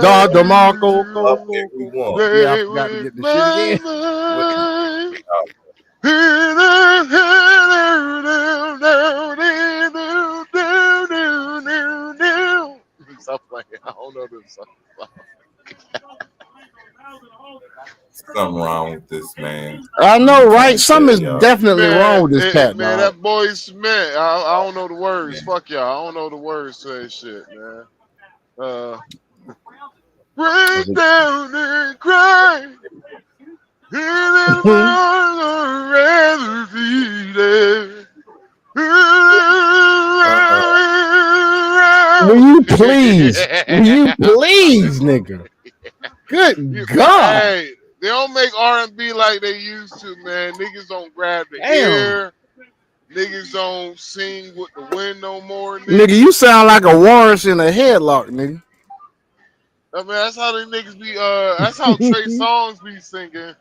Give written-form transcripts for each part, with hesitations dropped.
God DeMarco. Up everyone. Yeah, I forgot to get the shit again. Stop playing. I don't know this song. Something wrong with this man. I know, right? Something is definitely wrong with this cat, man. dog. That boy Smith. I don't know the words. Fuck y'all. I don't know the words to that shit, man. Break down and cry. Will you please? Will you please, nigga? Good God. Hey, they don't make R&B like they used to, man. Niggas don't grab the ear. Niggas don't sing with the wind no more. Nigga, you sound like a walrus in a headlock, nigga. I mean, that's how they niggas be. That's how Trey Songz be singing.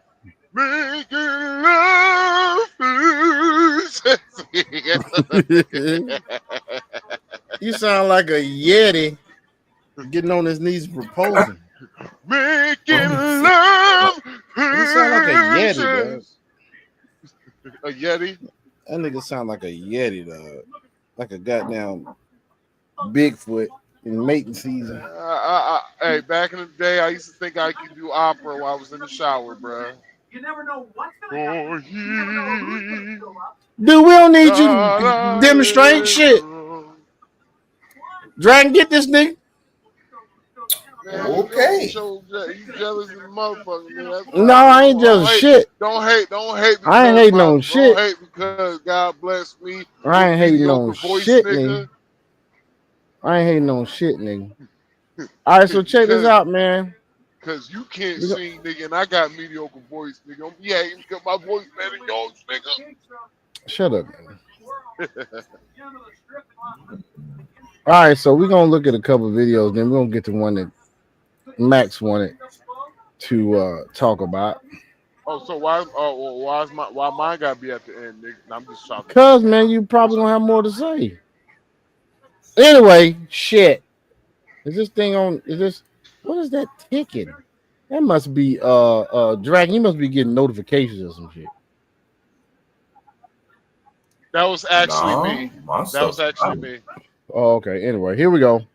Making love. You sound like a Yeti getting on his knees proposing. Making love. You sound like a Yeti, dog. A Yeti? That nigga sound like a Yeti, dog. Like a goddamn Bigfoot in mating season. Hey, back in the day, I used to think I could do opera while I was in the shower, bro. You never know what's going to happen. Dude, we don't need you to demonstrate shit. Dragon, get this nigga. Man, okay. You jealous of the motherfucker, man. No, I ain't jealous shit. Don't hate. I ain't hating on shit. Don't hate because God bless me. I ain't hating on shit, nigga. I ain't hating on shit, nigga. All right, so check this out, man. Cause you can't sing, nigga, and I got mediocre voice, nigga. Don't be hating because my voice better than yours, nigga. Shut up, man. All right, so we're gonna look at a couple of videos, then we're gonna get to one that Max wanted to talk about. Oh, so why mine gotta be at the end, nigga? I'm just talking. Cause man, you probably gonna have more to say. Anyway, shit. Is this thing on? Is this? What is that ticking? That must be Dragon. You must be getting notifications or some shit. That was actually me. That was actually me. Oh, okay. Anyway, here we go.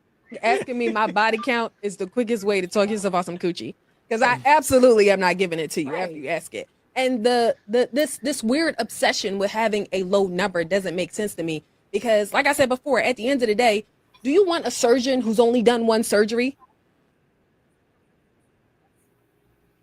Asking me my body count is the quickest way to talk yourself off some coochie. Because I absolutely am not giving it to you after you ask it. And this weird obsession with having a low number doesn't make sense to me. Because, like I said before, at the end of the day, do you want a surgeon who's only done one surgery?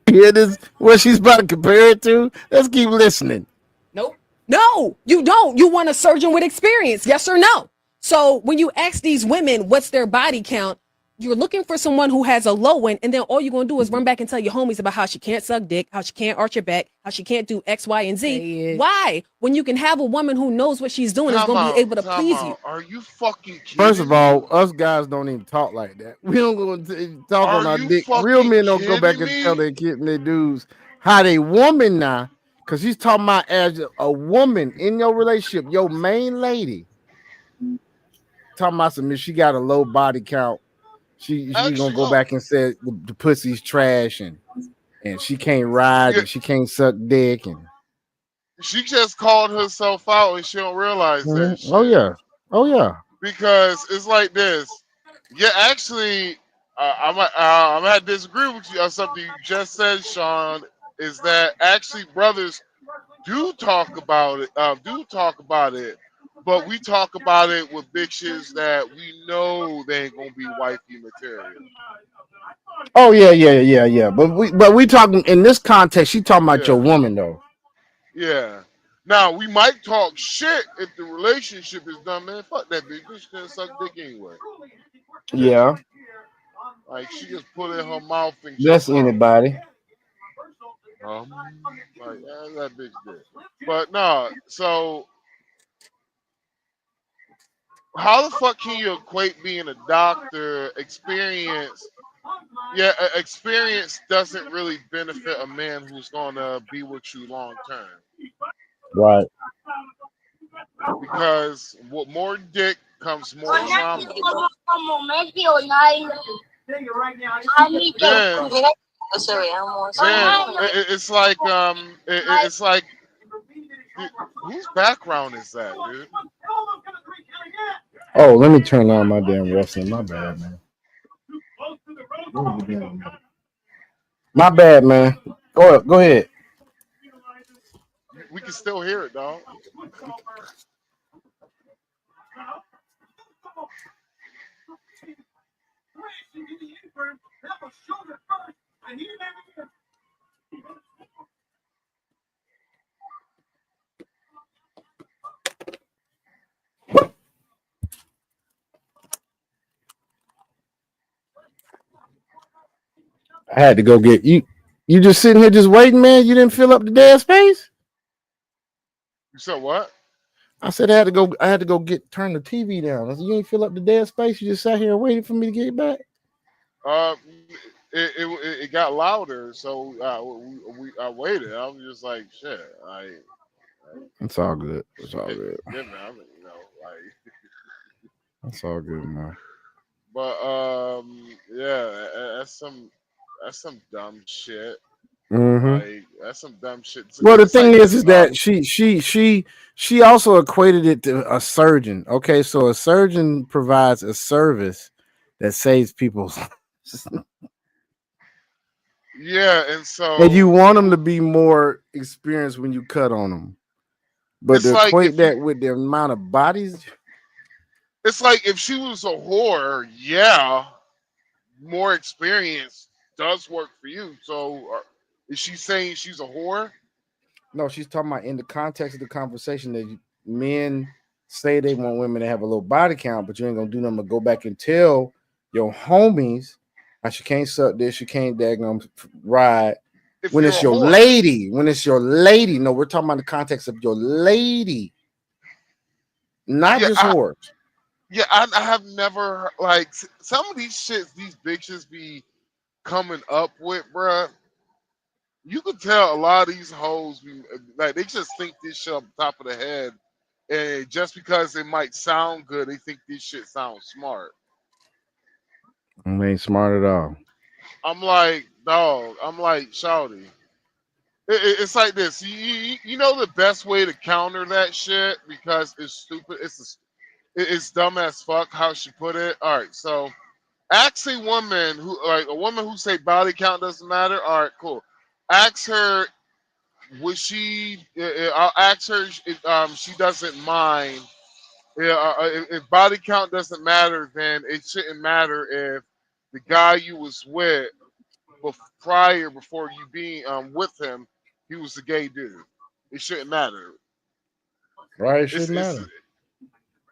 Hear this? What she's about to compare it to? Let's keep listening. Nope. No, you don't. You want a surgeon with experience, yes or no? So when you ask these women what's their body count, you're looking for someone who has a low one, and then all you're going to do is run back and tell your homies about how she can't suck dick, how she can't arch her back, how she can't do X, Y, and Z. Why? When you can have a woman who knows what she's doing is going to be able to please you. Are you fucking kidding First of all, us guys don't even talk like that. We don't go talk on our dick. Real men don't go back and tell their kids and their dudes how they woman now. Because he's talking about as a woman in your relationship, your main lady. Talking about some, she got a low body count. She gonna go back and say the pussy's trash and she can't ride and she can't suck dick and she just called herself out and she don't realize that shit. Oh yeah. Because it's like this. Yeah, actually, I'm gonna disagree with you on something you just said, Sean. Is that actually brothers do talk about it? But we talk about it with bitches that we know they ain't gonna be wifey material. Oh yeah. But we talking in this context. She talking about your woman though. Yeah. Now we might talk shit if the relationship is done, man. Fuck that bitch. Bitch can't suck dick anyway. Yeah. Like she just put it in her mouth and just anybody. Like that bitch did. But no, so. How the fuck can you equate being a doctor experience? Yeah, experience doesn't really benefit a man who's gonna be with you long term. Right. Because with more dick comes more trauma. Then, it's like it's like whose background is that, dude? Oh, let me turn on my damn wrestling. My bad, man. My bad, man. Go ahead. We can still hear it, dog. I had to go get you. You just sitting here just waiting, man. You didn't fill up the dead space. You said what? I said I had to go. I had to go turn the TV down. I said you ain't fill up the dead space. You just sat here and waited for me to get back. Uh, it got louder, so I waited. I was just like, shit. It's all good. It's all good. Yeah, man. Like. That's all good, man. But yeah, that's some dumb shit. Mm-hmm. Like that's some dumb shit. Well, the thing is that she also equated it to a surgeon. Okay, so a surgeon provides a service that saves people's. Yeah, and you want them to be more experienced when you cut on them, but to equate that with the amount of bodies. It's like if she was a whore, yeah, more experience does work for you. So is she saying she's a whore? No, she's talking about in the context of the conversation that men say they want women to have a little body count, but you ain't gonna do nothing but go back and tell your homies she can't suck this, you can't daggone ride. When it's your lady, no, we're talking about the context of your lady, not just whores. Yeah, I have never like some of these shits these bitches be coming up with, bruh. You could tell a lot of these hoes be like they just think this shit up the top of the head, and just because it might sound good, they think this shit sounds smart. They ain't smart at all. I'm like, dog. I'm like, shawty. It's like this. You know the best way to counter that shit because it's stupid. It's dumb as fuck how she put it. All right, so ask a woman who say body count doesn't matter. All right, cool. Ask her, would she? I'll ask her if she doesn't mind. If body count doesn't matter, then it shouldn't matter if the guy you was with before you being with him, he was a gay dude. It shouldn't matter. Right? It shouldn't matter.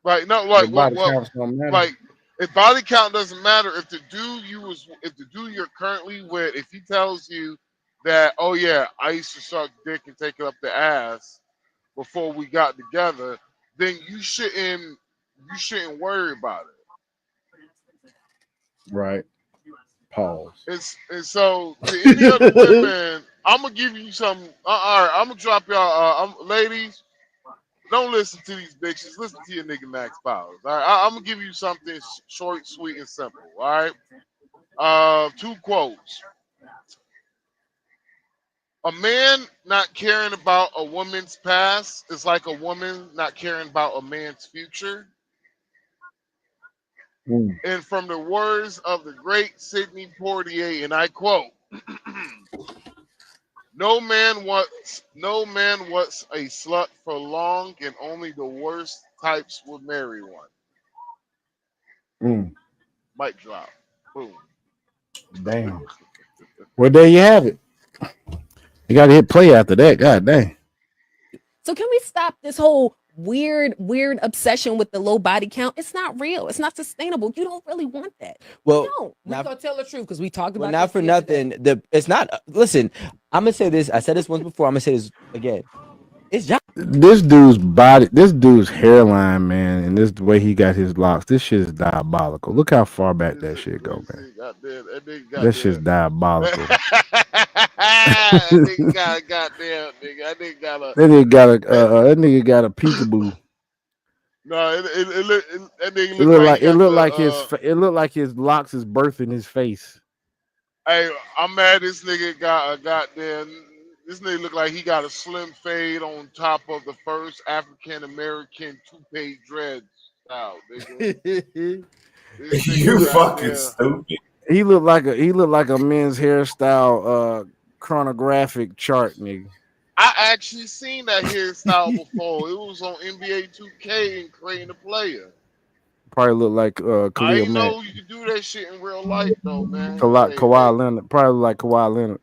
Like no, like body counts don't matter. Like if body count doesn't matter, if the dude you're currently with, if he tells you that, oh yeah, I used to suck dick and take it up the ass before we got together, then you shouldn't worry about it. Right. Pause. And so to any other women, I'm gonna give you some. All right, I'm gonna drop y'all. Ladies, don't listen to these bitches. Listen to your nigga Max Powers. All right, I'm gonna give you something short, sweet, and simple. All right, 2 quotes. A man not caring about a woman's past is like a woman not caring about a man's future. And from the words of the great Sidney Poitier, and I quote, no man wants a slut for long, and only the worst types will marry one. Mic drop. Boom. Damn. Well, there you have it. You got to hit play after that. God dang. So can we stop this whole weird obsession with the low body count? It's not real. It's not sustainable. You don't really want that. Well, we're gonna tell the truth because we talked about. Well, not for nothing. It's not. Listen, I'm gonna say this. I said this once before. I'm gonna say this again. It's John. This dude's hairline, man, and this the way he got his locks. This shit is diabolical. Look how far back that shit go, man. That shit's diabolical. That nigga got a goddamn nigga. That nigga got a that nigga got a peekaboo. No, that nigga It look looked like like he got it looked like his locks is birthing his face. Hey, I'm mad this nigga got a goddamn. This nigga look like he got a slim fade on top of the first African American toupee dread style, nigga. This nigga You fucking goddamn. stupid. He looked like a men's hairstyle chronographic chart, nigga. I actually seen that hairstyle before. It was on NBA 2K and creating a player. Probably look like I Khalil ain't Mack. know you could do that shit in real life though, man. Hey, Kawhi Leonard. Probably look like Kawhi Leonard.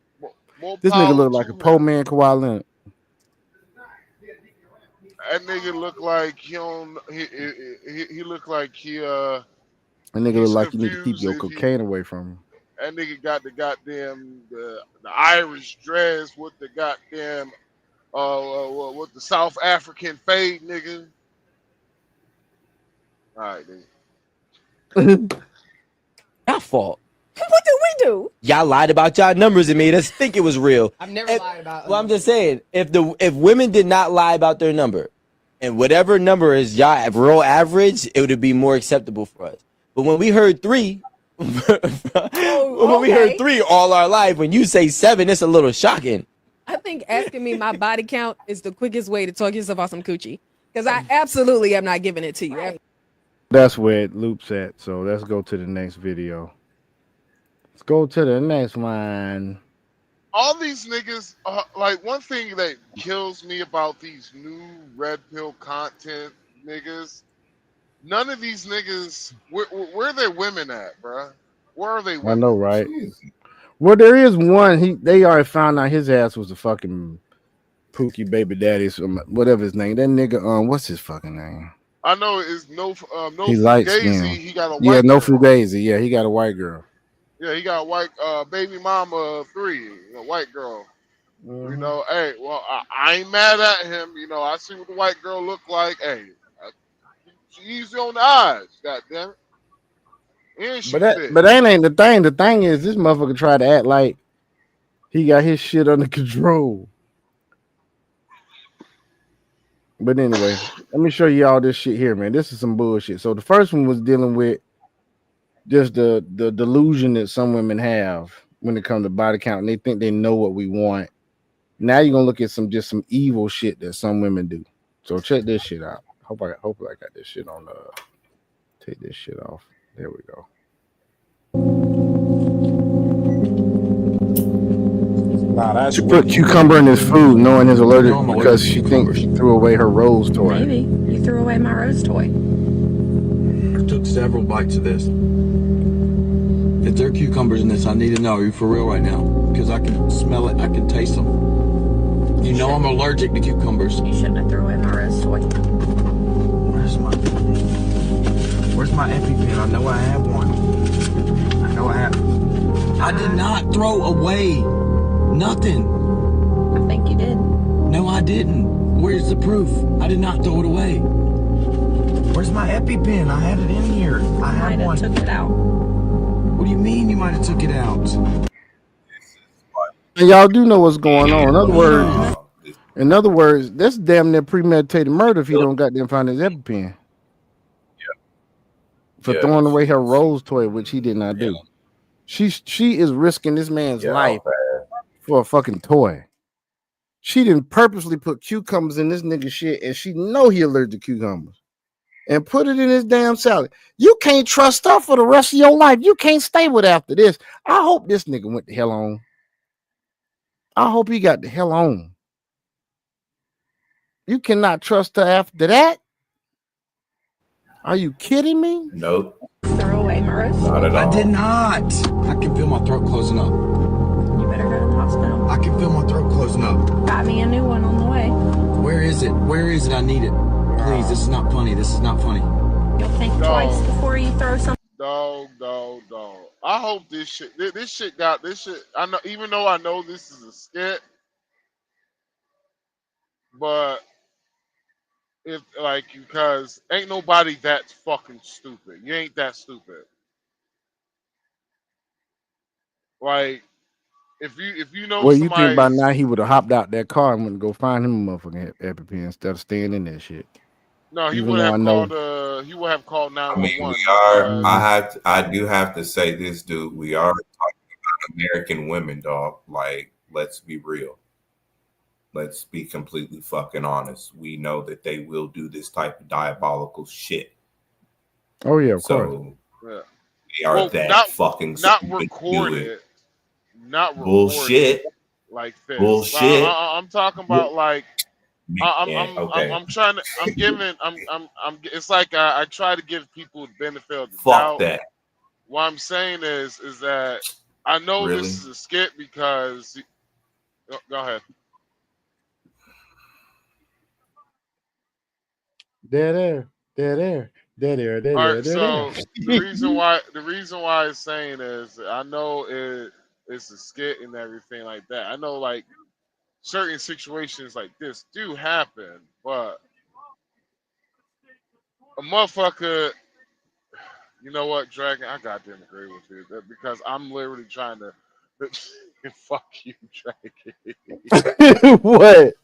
more This nigga power look like a to poor him. man Kawhi Leonard. That nigga look like he on he look like That nigga look he's like you need to keep confused your if he cocaine away from him. that nigga got the goddamn the Irish dress with the goddamn with the South African fade, nigga. All right, nigga. Y'all fault. What did we do? Y'all lied about y'all numbers and made us think it was real. I've never And- lied about. Well, I'm just saying, if women did not lie about their number, and whatever number is y'all real average, it would be more acceptable for us. But when we heard 3, when we heard okay. 3 all our life, when you say 7, it's a little shocking. I think asking me my body count is the quickest way to talk yourself off some coochie. Because I absolutely am not giving it to you. That's where it loops at. So let's go to the next video. Let's go to the next one. All these niggas, like one thing that kills me about these new red pill content niggas, none of these niggas, where are their women at, bruh? Where are they I women? know, right? Jesus. Well, there is one. They already found out his ass was a fucking Pookie baby daddy, whatever his name. That nigga, what's his fucking name? I know it's no He light Fugazi. skinned. He got a Yeah, white no girl. Fugazi. Yeah, he got a white girl. Yeah, he got a white baby mama 3, a white girl. You know, hey, well, I ain't mad at him. You know, I see what the white girl look like. Hey, she's easy on the eyes. Goddamn it. And she fit. But that ain't the thing. The thing is, this motherfucker tried to act like he got his shit under control. But anyway, let me show you all this shit here, man. This is some bullshit. So the first one was dealing with just the delusion that some women have when it comes to body count, and they think they know what we want. Now you're gonna look at some evil shit that some women do. So check this shit out. Hope I got this shit on. Take this shit off. There we go. Nah, She put cucumber in his food, knowing he's allergic because she thinks she threw away her rose toy. Maybe you threw away my rose toy. I took several bites of this. If there are cucumbers in this, I need to know. Are you for real right now? Because I can smell it. I can taste them. You know I'm allergic to cucumbers. You shouldn't have threw away my rose toy. Where's my EpiPen? I know I have one. I know I have. I did not throw away nothing. I think you did. No, I didn't. Where's the proof? I did not throw it away. Where's my EpiPen? I had it in here. I I had might one. have took it out. What do you mean you might have took it out? And y'all do know what's going on. In other words, that's damn near premeditated murder if he don't goddamn find his EpiPen. For throwing away her rose toy, which he did not do. She is risking this man's life for a fucking toy. She didn't purposely put cucumbers in this nigga shit, and she know he allergic to cucumbers, and put it in his damn salad. You can't trust her for the rest of your life. You can't stay with her after this. I hope this nigga went the hell on. I hope he got the hell on. You cannot trust her after that. Are you kidding me? Nope. Throw away my rose Not toy. at all. I did not. I can feel my throat closing up. You better go to the hospital. I can feel my throat closing up. Got me a new one on the way. Where is it? Where is it? I need it. Please, this is not funny. This is not funny. You'll think twice before you throw something. Dog. I hope this shit. I know, even though I know this is a skit, but if like because ain't nobody that fucking stupid. You ain't that stupid. Like if you know Well, you think by somebody, now he would have hopped out that car and went to go find him a motherfucking EpiPen instead of staying in that shit. No, he Even would though I have know. called. He would have called I mean, 911 we are. because I do have to say this, dude. We are talking about American women, dog. Like, let's be real. Let's be completely fucking honest. We know that they will do this type of diabolical shit. Oh yeah, of course. So yeah. they are Well, that fucking not stupid to do it. recorded, not recorded Bullshit. like this. Bullshit. I'm talking about like Okay. I'm trying to. I'm giving. I'm. It's like I try to give people the benefit of the Fuck doubt. that. What I'm saying is that I know Really? this is a skit because. Go ahead. They're there. All right, so the reason why it's saying is I know it's a skit and everything like that. I know like certain situations like this do happen, but a motherfucker, you know what, Dragon, I goddamn agree with you because I'm literally trying to fuck you, Dragon. What?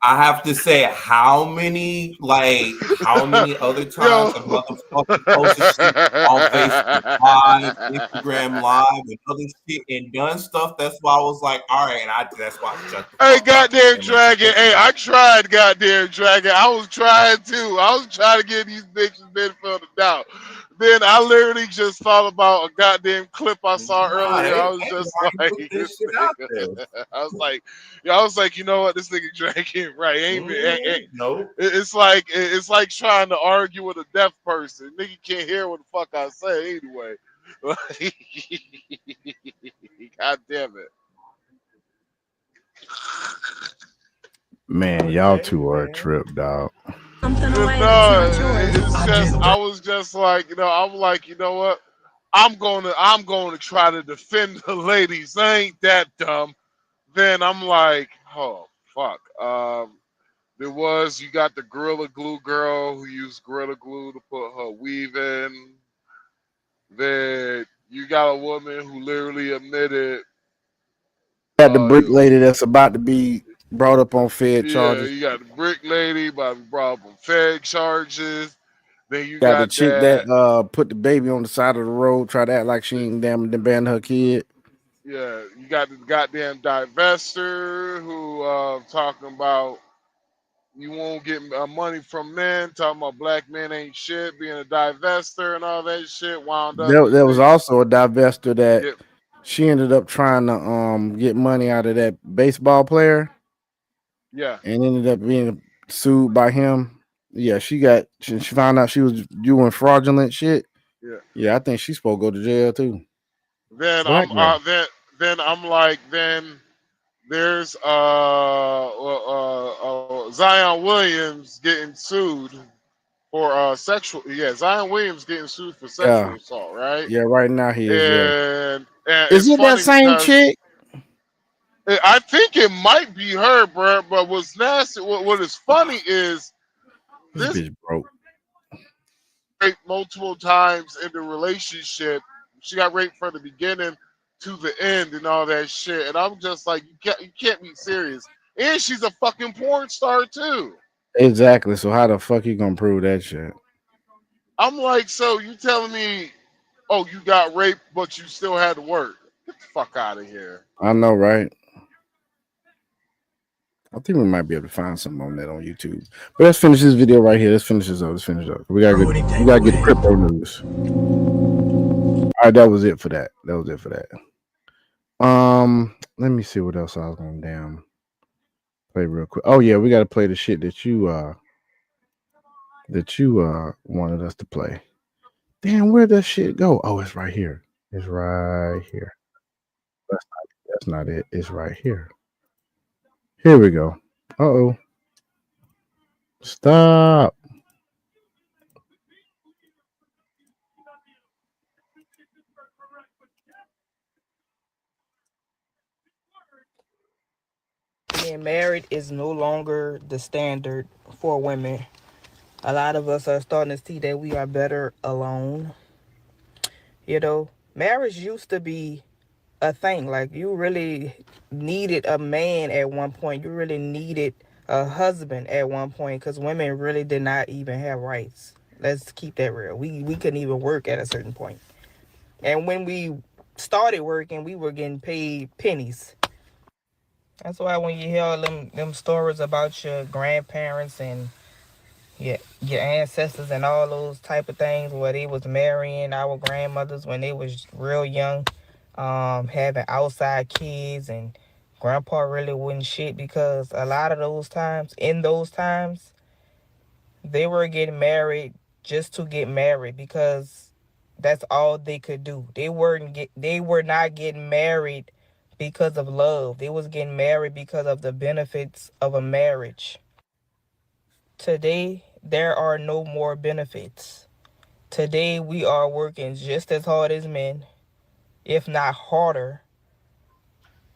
I have to say, how many other times have motherfuckers posted shit on Facebook Live, Instagram Live, and other shit and done stuff? That's why I was like, all right, that's why I shut the Hey, fuck up. goddamn Dragon. Hey, I tried, goddamn Dragon. I was trying too. I was trying to give these bitches benefit of the doubt. Then I literally just thought about a goddamn clip I saw earlier. I was just like, this shit out there. I was like, you know what, this nigga Dragon, right? Nope. It's like trying to argue with a deaf person. Nigga can't hear what the fuck I say anyway. God damn it. Man, y'all two are a trip, dog. Something away No, that's not yours. it's just I was just like, I'm like, you know what? I'm going to try to defend the ladies. I ain't that dumb. Then I'm like, oh fuck. You got the Gorilla Glue girl who used Gorilla Glue to put her weave in. Then you got a woman who literally admitted. Got the brick lady that's about to be brought up on Fed Yeah, charges. you got the brick lady about to be brought up on Fed charges. Then you Got the got chick that. that put the baby on the side of the road, try to act like she ain't damn banned her kid. Yeah, you got the goddamn divester who talking about you won't get money from men, talking about black men ain't shit, being a divester and all that shit. Wound up There was also a divester that get, she ended up trying to get money out of that baseball player yeah. and ended up being sued by him. Yeah, she found out she was doing fraudulent shit. Yeah. Yeah, I think she's supposed to go to jail too. Then Black girl. then I'm like then there's Zion Williams getting sued for sexual. Yeah, Zion Williams getting sued for sexual assault, right? Yeah, right now he is. Yeah. And Is it's it that funny same because chick? I think it might be her, bro. But what's nasty, what is funny is This this bitch broke. raped multiple times in the relationship. She got raped from the beginning to the end and all that shit. And I'm just like, you can't be serious. And she's a fucking porn star too. Exactly. So how the fuck you gonna prove that shit? I'm like, so you telling me, oh, you got raped, but you still had to work? Get the fuck out of here. I know, right? I think we might be able to find something on that on YouTube. But let's finish this video right here. Let's finish this up. We gotta get the crypto news. All right, that was it for that. Let me see what else I was gonna play real quick. Oh yeah, we gotta play the shit that you wanted us to play. Damn, where does shit go? Oh, it's right here. It's right here. That's not it. It's right here. Here we go. Uh-oh. Stop. Being married is no longer the standard for women. A lot of us are starting to see that we are better alone. You know, marriage used to be a thing. Like, you really needed a man at one point. You really needed a husband at one point, because women really did not even have rights. Let's keep that real. We couldn't even work at a certain point. And when we started working, we were getting paid pennies. That's why when you hear them stories about your grandparents and your ancestors and all those type of things where they was marrying our grandmothers when they was real young, having outside kids, and grandpa really wouldn't shit, because a lot of those times, they were getting married just to get married, because that's all they could do. They were not getting married because of love. They was getting married because of the benefits of a marriage. Today, there are no more benefits. Today, we are working just as hard as men, if not harder.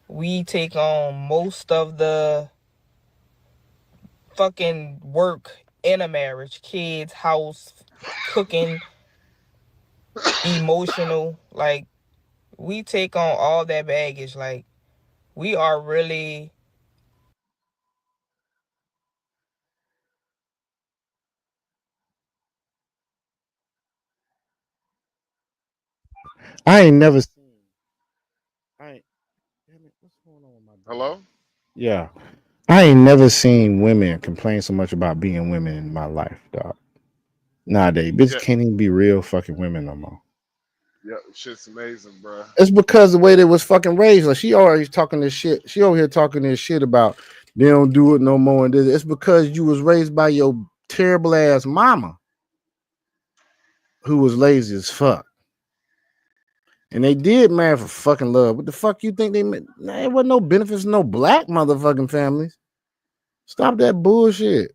We take on most of the fucking work in a marriage: kids, house, cooking, emotional. Like, we take on all that baggage. Like, we are really... I ain't never seen. I ain't. Damn it, what's going on with my dog? Hello? Yeah, I ain't never seen women complain so much about being women in my life, dog. Nowadays, bitches Yeah. can't even be real fucking women no more. Yeah, shit's amazing, bro. It's because the way they was fucking raised. Like, she always talking this shit. She over here talking this shit about they don't do it no more. And this. It's because you was raised by your terrible ass mama, who was lazy as fuck. And they did marry for fucking love. What the fuck you think they meant? Nah, there wasn't no benefits, no black motherfucking families. Stop that bullshit.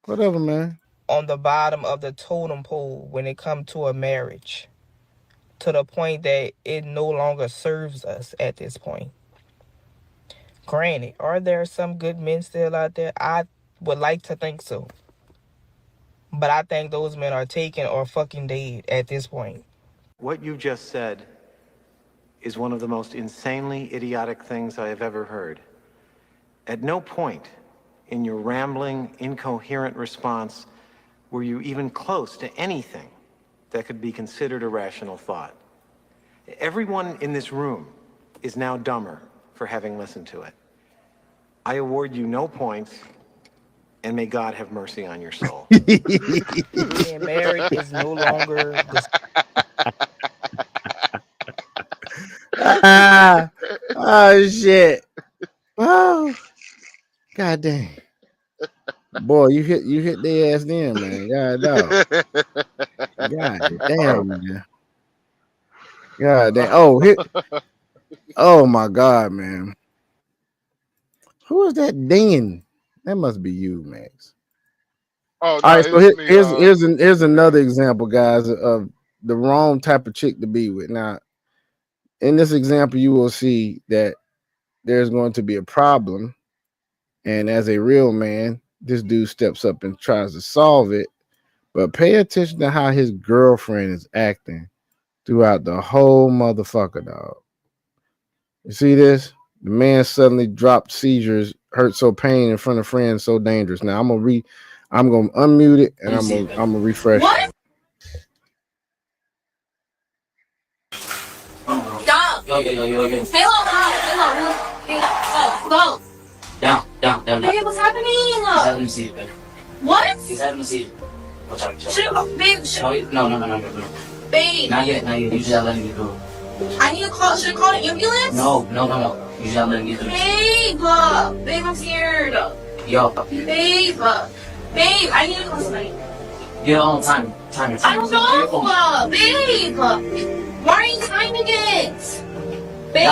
Whatever, man. on the bottom of the totem pole when it comes to a marriage, to the point that it no longer serves us at this point. Granted, are there some good men still out there? I would like to think so. But I think those men are taken or fucking dead at this point. What you just said is one of the most insanely idiotic things I have ever heard. At no point in your rambling, incoherent response were you even close to anything that could be considered a rational thought. Everyone in this room is now dumber for having listened to it. I award you no points, and may God have mercy on your soul. Being married is no longer the... Oh shit. Oh, god dang. Boy, you hit their ass then, man. God dog. God damn, man. God damn. Oh my god, man. Who is that dinging? That must be you, Max. Oh, no, all right, so it's me. here's another example, guys, of the wrong type of chick to be with. Now, in this example, you will see that there's going to be a problem, and as a real man, this dude steps up and tries to solve it. But pay attention to how his girlfriend is acting throughout the whole motherfucker, dog. You see this? The man suddenly dropped seizures, hurt so pain in front of friends, so dangerous. Now I'm gonna unmute it and I'm gonna refresh. What? Stop. Yo. Go. Down. Babe, what's happening? He's having a seizure, babe. What? He's having a seizure. Watch out. Babe, No. babe. Not yet. You just gotta let him get through. I need to call. Should I call an ambulance? No. You just gotta let him get through. Babe, I'm scared. Yo. Babe, I need to call somebody. Get on time. I don't know, babe. Why are you timing it? Babe,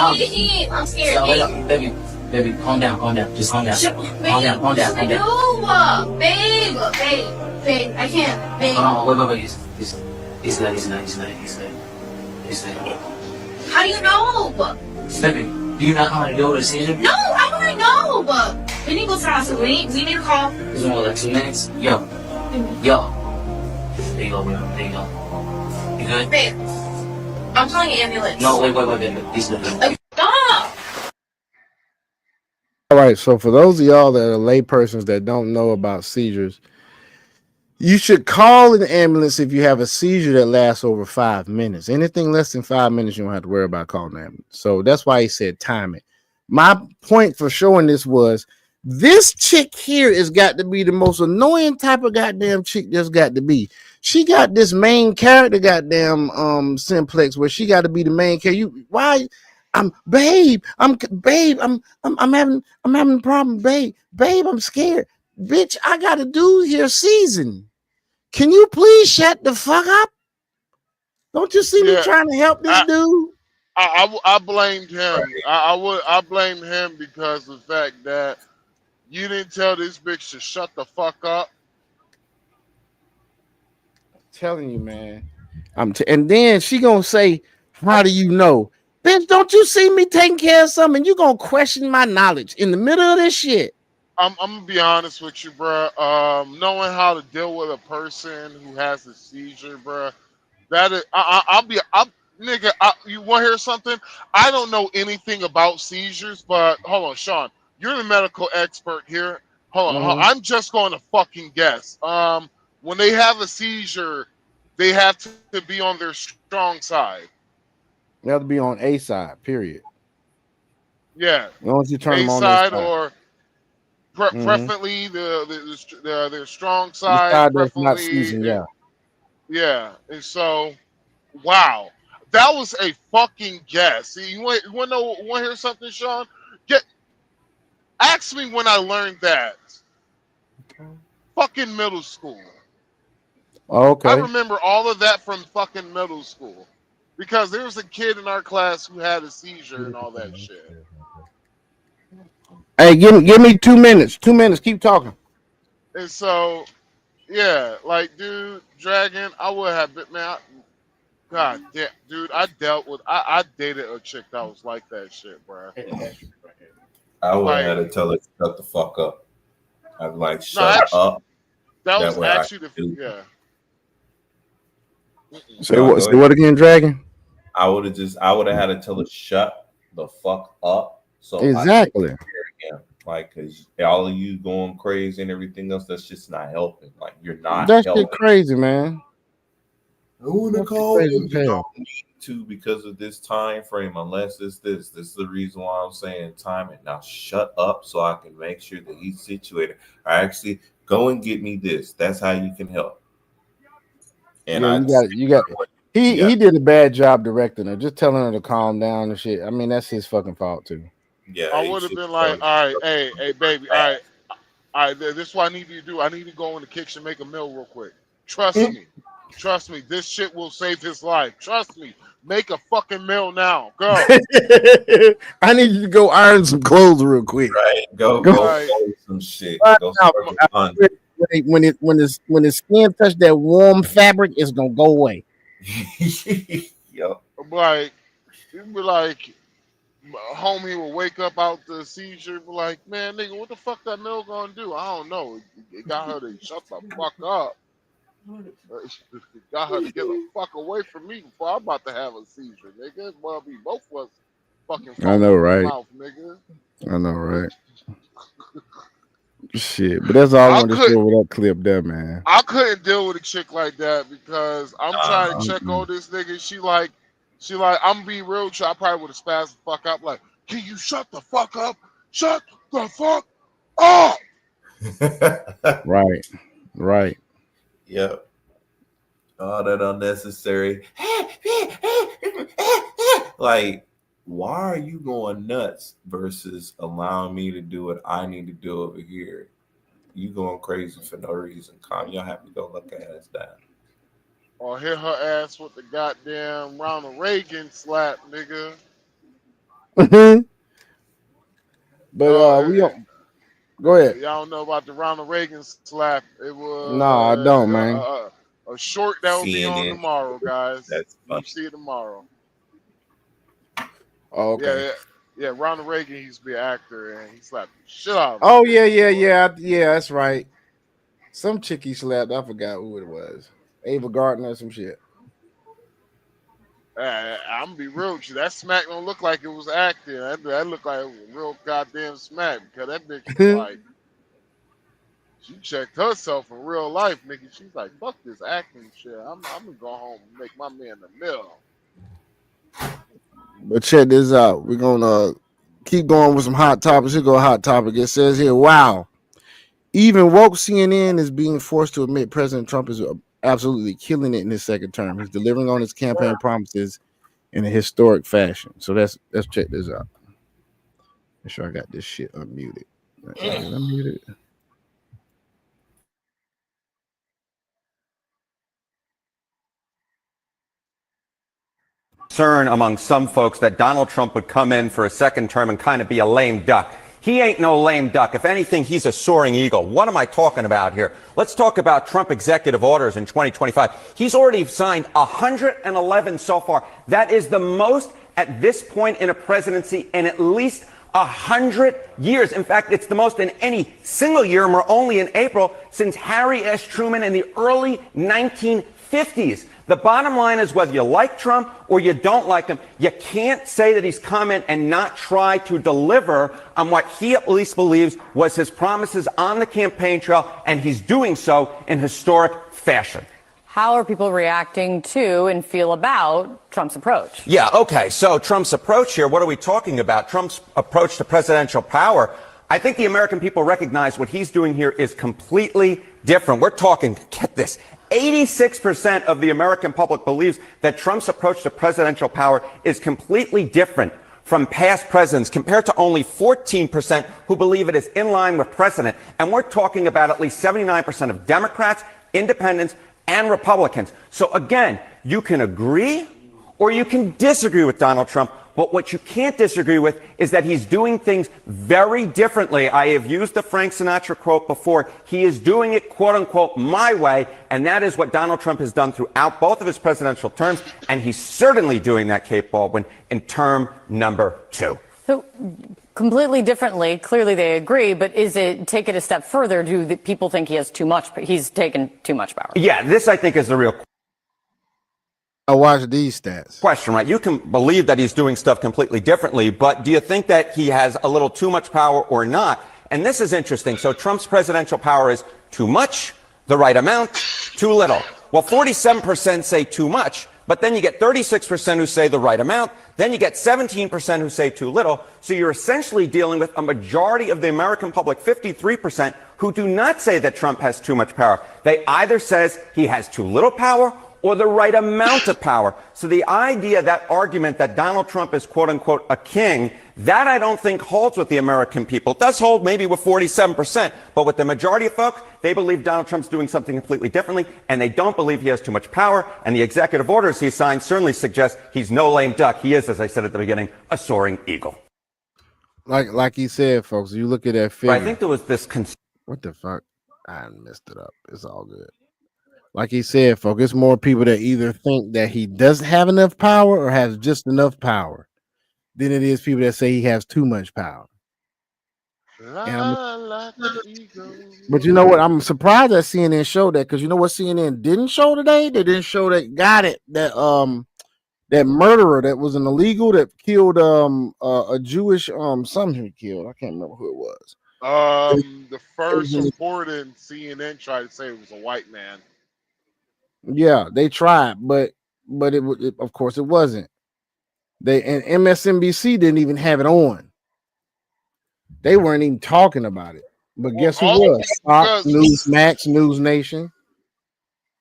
I'm scared. So, wait up, baby, calm down. Just calm down. Calm down. No, babe, I can't, babe. Wait. He's good. How do you know? Baby, do you not know how to deal with a seizure? No, I don't know. We need to go to the hospital. We need to call. It's only like 2 minutes. Yo. There you go. You good? Babe, I'm calling an ambulance. No, wait, baby. He's good. Stop. All right. So for those of y'all that are lay persons that don't know about seizures, you should call an ambulance if you have a seizure that lasts over 5 minutes. Anything less than 5 minutes, you don't have to worry about calling an ambulance. So that's why he said time it. My point for showing this was this chick here has got to be the most annoying type of goddamn chick there's got to be. She got this main character goddamn simplex where she got to be the main character. I'm having a problem, babe. Babe, I'm scared. Bitch, I gotta do your season. Can you please shut the fuck up? Don't you see me trying to help this dude? I blamed him. I blame him because of the fact that you didn't tell this bitch to shut the fuck up. I'm telling you, man. And then she gonna say, "How do you know, bitch? Don't you see me taking care of something? You gonna question my knowledge in the middle of this shit?" I'm gonna be honest with you, bro. Knowing how to deal with a person who has a seizure, bro. That is, nigga. You want to hear something? I don't know anything about seizures, but hold on, Sean. You're the medical expert here. Hold on, I'm just going to fucking guess. When they have a seizure, they have to be on their strong side. They have to be on A side. Period. Yeah. As long as you turn A them on side their side. or preferably their strong The side. side that's not Preferably, seasoned, yeah. yeah. And so, wow, that was a fucking guess. See, you want to hear something, Sean? Ask me when I learned that. Fucking middle school. Okay. I remember all of that from fucking middle school because there was a kid in our class who had a seizure and all that shit. Hey, give me 2 minutes. 2 minutes. Keep talking. And so, yeah, like, dude, Dragon, I would have been, man. God damn, dude, I dated a chick that was like that shit, bro. I would Like, have had to tell her to shut the fuck up. I'd like no, shut actually, up. that That was way actually I Say No, what? go Say ahead. what again, Dragon? I would have had to tell her shut the fuck up. So Exactly. I can again. Like, cause all of you going crazy and everything else, that's just not helping. Like, you're not That shit helping. crazy, man. I want to That shit call crazy you. as You hell. don't need to because of this time frame, unless it's this. This is the reason why I'm saying time it. Now shut up so I can make sure that he's situated. I actually go and get me this. That's how you can help. And Yeah, you got he did a bad job directing her, just telling her to calm down and shit. I mean, that's his fucking fault too. Yeah, I would have been like, all right, hey, baby, all right, this is what I need you to do. I need to go in the kitchen and make a meal real quick. Trust me, this shit will save his life. Trust me, make a fucking meal now. Go. I need you to go iron some clothes real quick. Right, go Like, fold some shit. Right Go now, start the laundry. when his skin touch that warm fabric, it's gonna go away. Yo, like, you'd be like, homie will wake up out the seizure, be like, man, nigga, what the fuck that meal gonna do? I don't know. It got her to shut the fuck up. It got her to get the fuck away from me before I'm about to have a seizure, nigga. Well, be both of us fucking I know, foaming at the right? mouth, nigga. I know, right? Shit, but that's all I wanted to show with that clip there, man. I couldn't deal with a chick like that because I'm trying to check Mm-mm. on this nigga. She like, I'm being real with you. I probably would have spazzed the fuck up. Like, can you shut the fuck up? Shut the fuck up. Right. Yep. All that unnecessary. Like, why are you going nuts versus allowing me to do what I need to do over here? You going crazy for no reason. Calm your happy go look ass down. Or hit her ass with the goddamn Ronald Reagan slap, nigga. But we don't. Go ahead. Y'all know about the Ronald Reagan slap. It was No, I don't, man. a short that will be on CNN. tomorrow, guys. That's You funny. see it tomorrow. Oh, okay. Yeah. Ronald Reagan used to be an actor, and he slapped the shit out of him. Oh yeah. That's right. Some chick he slapped. I forgot who it was. Ava Gardner or some shit. I'm gonna be real with you. That smack don't look like it was acting. That looked like it was a real goddamn smack because that bitch was like, she checked herself in real life, nigga. She's like, fuck this acting shit. I'm gonna go home and make my man the meal. But check this out. We're gonna keep going with some hot topics. Here go a hot topic. It says here, wow. Even woke CNN is being forced to admit President Trump is absolutely killing it in his second term. He's delivering on his campaign promises in a historic fashion. So let's check this out. Make sure I got this shit unmuted. Is it unmuted? Concern among some folks that Donald Trump would come in for a second term and kind of be a lame duck. He ain't no lame duck. If anything, he's a soaring eagle. What am I talking about here? Let's talk about Trump executive orders in 2025. He's already signed 111 so far. That is the most at this point in a presidency in at least 100 years. In fact, it's the most in any single year, and we're only in April, since Harry S. Truman in the early 1950s. The bottom line is whether you like Trump or you don't like him, you can't say that he's come in and not try to deliver on what he at least believes was his promises on the campaign trail, and he's doing so in historic fashion. How are people reacting to and feel about Trump's approach? Yeah, okay, so Trump's approach here, what are we talking about? Trump's approach to presidential power. I think the American people recognize what he's doing here is completely different. We're talking, get this, 86% of the American public believes that Trump's approach to presidential power is completely different from past presidents, compared to only 14% who believe it is in line with precedent. And we're talking about at least 79% of Democrats, independents, and Republicans. So again, you can agree or you can disagree with Donald Trump. But what you can't disagree with is that he's doing things very differently. I have used the Frank Sinatra quote before. He is doing it, quote unquote, my way. And that is what Donald Trump has done throughout both of his presidential terms. And he's certainly doing that, Kate Baldwin, in term number 2. So completely differently, clearly they agree, but is it, take it a step further, do the people think he has too much, he's taken too much power? Yeah, this I think is the real question. I watch these stats. Question, right? You can believe that he's doing stuff completely differently, but do you think that he has a little too much power or not? And this is interesting. So Trump's presidential power is too much, the right amount, too little. Well, 47% say too much, but then you get 36% who say the right amount. Then you get 17% who say too little. So you're essentially dealing with a majority of the American public, 53%, who do not say that Trump has too much power. They either says he has too little power or the right amount of power. So the idea, that argument that Donald Trump is, quote unquote, a king, that I don't think holds with the American people. It does hold maybe with 47%, but with the majority of folks, they believe Donald Trump's doing something completely differently, and they don't believe he has too much power, and the executive orders he signed certainly suggest he's no lame duck. He is, as I said at the beginning, a soaring eagle. Like he said, folks, you look at that figure. But I think there was this what the fuck? I messed it up. It's all good. Like he said, folks, it's more people that either think that he doesn't have enough power or has just enough power than it is people that say he has too much power. But you know what? I'm surprised that CNN showed that, because you know what CNN didn't show today? They didn't show that that murderer that was an illegal that killed a Jewish something he killed. I can't remember who it was. The first report in CNN tried to say it was a white man. Yeah, they tried, but it of course it wasn't. And MSNBC didn't even have it on. They weren't even talking about it. But guess who was? Fox, Newsmax, News Nation.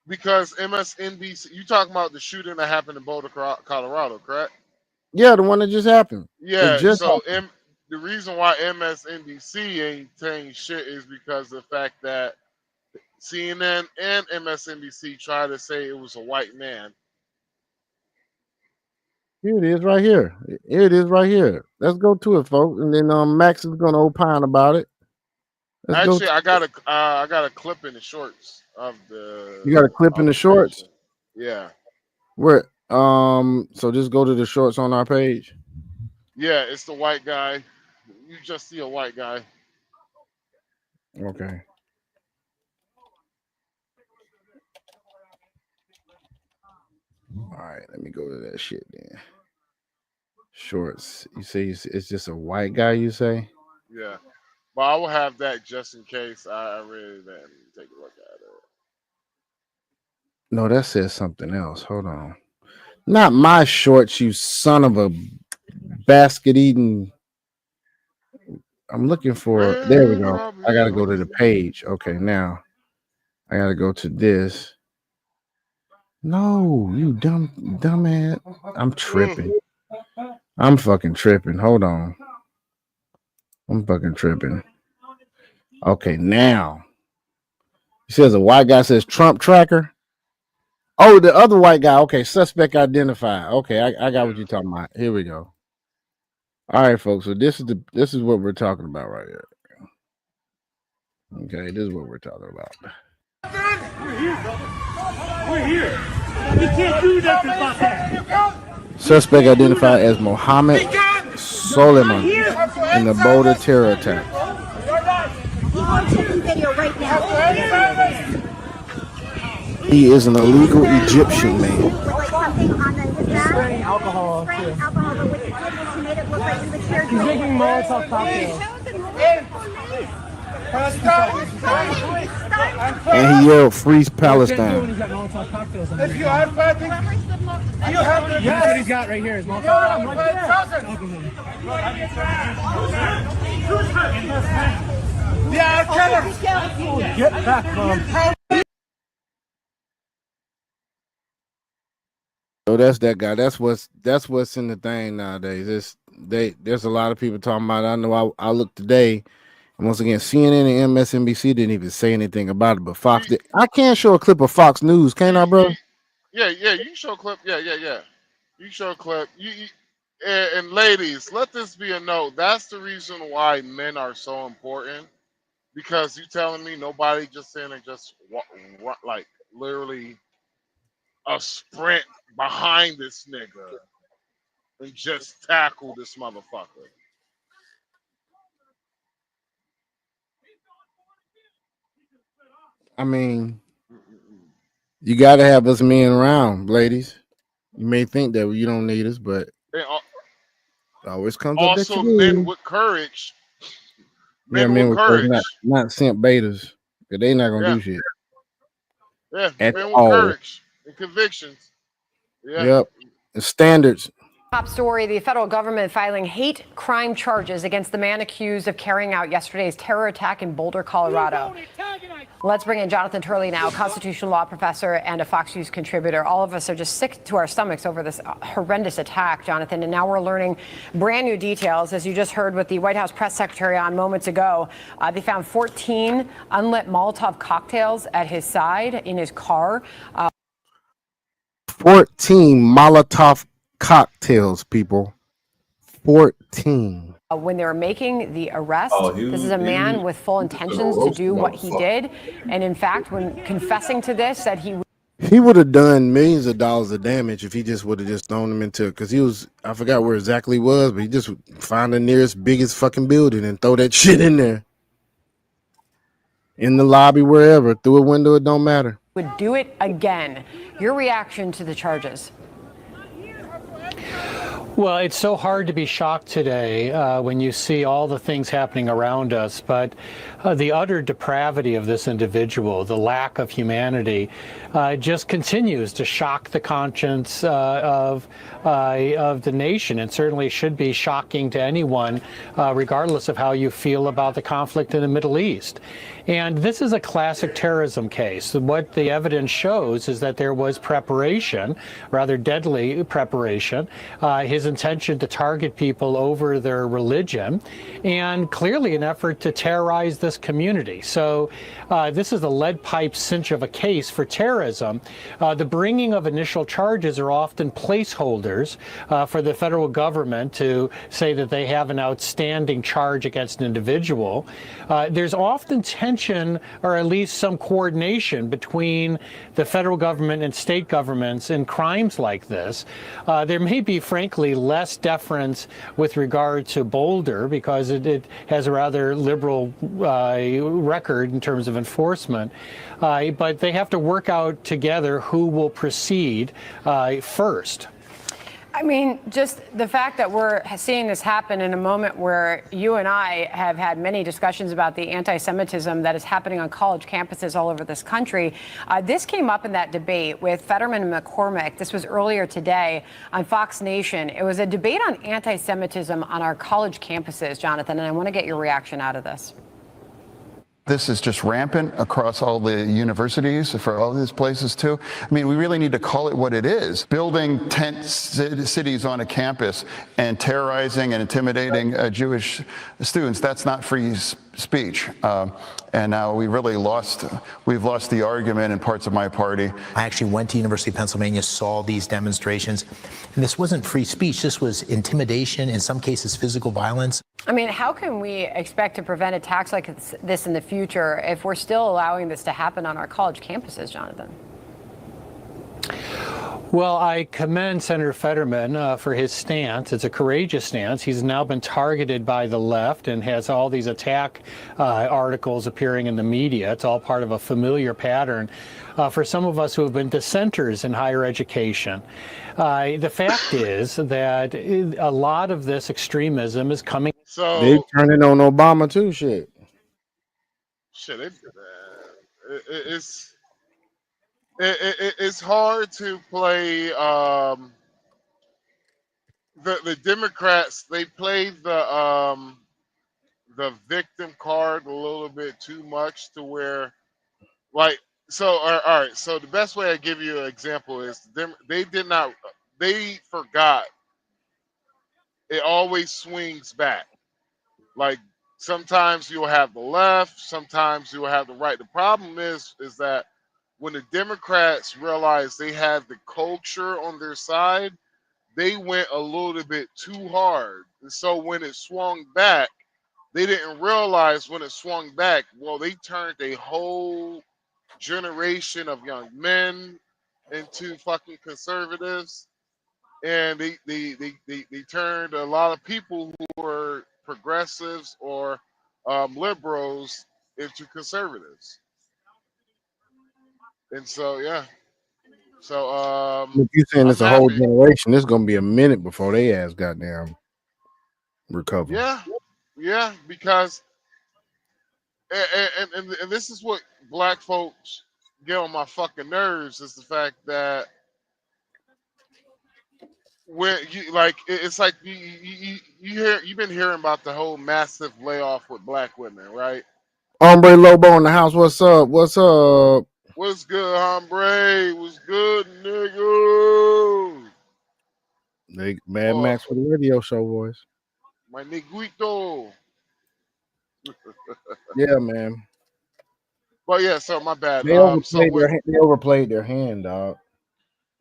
Because MSNBC, you talking about the shooting that happened in Boulder, Colorado, correct? Yeah, the one that just happened. Yeah, the reason why MSNBC ain't saying shit is because of the fact that CNN and MSNBC tried to say it was a white man. Here it is right here. Here it is right here. Let's go to it, folks. And then Max is gonna opine about it. Actually, I got a clip in the shorts of the. You got a clip in the shorts? Yeah. Where so just go to the shorts on our page. Yeah, it's the white guy. You just see a white guy. Okay. All right, let me go to that shit then. Shorts. You say it's just a white guy, you say? Yeah. But I will have that just in case. I really didn't take a look at it. No, that says something else. Hold on. Not my shorts, you son of a basket eating. I'm looking for. There we go. I gotta go to the page. Okay, now I gotta go to this. No, you dumbass. I'm tripping. I'm fucking tripping. Hold on. I'm fucking tripping. Okay, now. He says a white guy says Trump tracker. Oh, the other white guy. Okay, suspect identified. Okay, I got what you're talking about. Here we go. All right, folks. So this is what we're talking about right here. Okay, this is what we're talking about. We're here. We can't do nothing about that. Suspect identified as Mohammed Soleiman in the Boulder terror attack. He is an illegal Egyptian man. Spraying alcohol. He's making Molotov cocktails. And he yelled, "Freeze Palestine." If you are fighting, you have to. That's what he's got right here. Is Molotov. Get back, Mom. So that's that guy. That's what's in the thing nowadays. There's a lot of people talking about it. I know I looked today. Once again, CNN and MSNBC didn't even say anything about it, but Fox did. I can show a clip of Fox News, can't I, bro? Yeah, you can show a clip. Yeah. You can show a clip. And ladies, let this be a note. That's the reason why men are so important. Because you telling me nobody just in and just like literally a sprint behind this nigga and just tackle this motherfucker. I mean, you got to have us men around, ladies. You may think that you don't need us, but it always comes up that also you men need. with courage. Men with courage, not simp betas, because they not gonna do shit. Yeah, at men with all. courage and convictions. Yeah. Yep, the standards. Top story, the federal government filing hate crime charges against the man accused of carrying out yesterday's terror attack in Boulder, Colorado. Let's bring in Jonathan Turley now, constitutional law professor and a Fox News contributor. All of us are just sick to our stomachs over this horrendous attack, Jonathan, and now we're learning brand new details. As you just heard with the White House press secretary on moments ago, they found 14 unlit Molotov cocktails at his side in his car. 14 Molotov cocktails, people. 14. When they were making the arrest, this is a man with full intentions to do what he did. And in fact, when confessing to this, said he would have done millions of dollars of damage if he just would have just thrown them into, because he was, I forgot where exactly he was, but he just found the nearest biggest fucking building and throw that shit in there. In the lobby, wherever, through a window, it don't matter. would do it again. Your reaction to the charges? Well, it's so hard to be shocked today when you see all the things happening around us, but the utter depravity of this individual, the lack of humanity, just continues to shock the conscience of the nation, and certainly should be shocking to anyone, regardless of how you feel about the conflict in the Middle East. And this is a classic terrorism case. What the evidence shows is that there was preparation, rather deadly preparation, his intention to target people over their religion, and clearly an effort to terrorize this community. So this is a lead pipe cinch of a case for terrorism. The bringing of initial charges are often placeholders for the federal government to say that they have an outstanding charge against an individual. There's often tension, or at least some coordination, between the federal government and state governments in crimes like this. There may be, frankly, probably less deference with regard to Boulder because it has a rather liberal record in terms of enforcement. But they have to work out together who will proceed first. I mean, just the fact that we're seeing this happen in a moment where you and I have had many discussions about the anti-Semitism that is happening on college campuses all over this country. This came up in that debate with Fetterman and McCormick. This was earlier today on Fox Nation. It was a debate on anti-Semitism on our college campuses, Jonathan, and I want to get your reaction out of this. This is just rampant across all the universities, for all these places too. I mean, we really need to call it what it is. Building tent cities on a campus and terrorizing and intimidating Jewish students, that's not free speech. And now we've lost the argument in parts of my party. I actually went to University of Pennsylvania, saw these demonstrations, and this wasn't free speech. This was intimidation, in some cases physical violence. I mean, how can we expect to prevent attacks like this in the future if we're still allowing this to happen on our college campuses, Jonathan? Well, I commend Senator Fetterman for his stance. It's a courageous stance. He's now been targeted by the left and has all these attack articles appearing in the media. It's all part of a familiar pattern for some of us who have been dissenters in higher education. The fact is that a lot of this extremism is coming. So they turning on Obama too. Shit, it's hard to play. The Democrats, they played the victim card a little bit too much to where, like, so all right. So the best way I give you an example is they forgot. It always swings back. Like sometimes you'll have the left, sometimes you'll have the right. The problem is that when the Democrats realized they had the culture on their side, they went a little bit too hard. And so when it swung back, they didn't realize when it swung back, well, they turned a whole generation of young men into fucking conservatives. And they turned a lot of people who were progressives or liberals into conservatives. And so, yeah. So, if you saying it's a whole generation, it's gonna be a minute before they ass goddamn recover. Yeah, because and this is what black folks get on my fucking nerves is the fact that when you like it's like you've been hearing about the whole massive layoff with black women, right? Hombre Lobo in the house. What's up? What's up? What's good, hombre? What's good, nigga? Mad Max for the radio show, boys. My niguito. Yeah, man. But yeah, so my bad. They overplayed their hand, dog.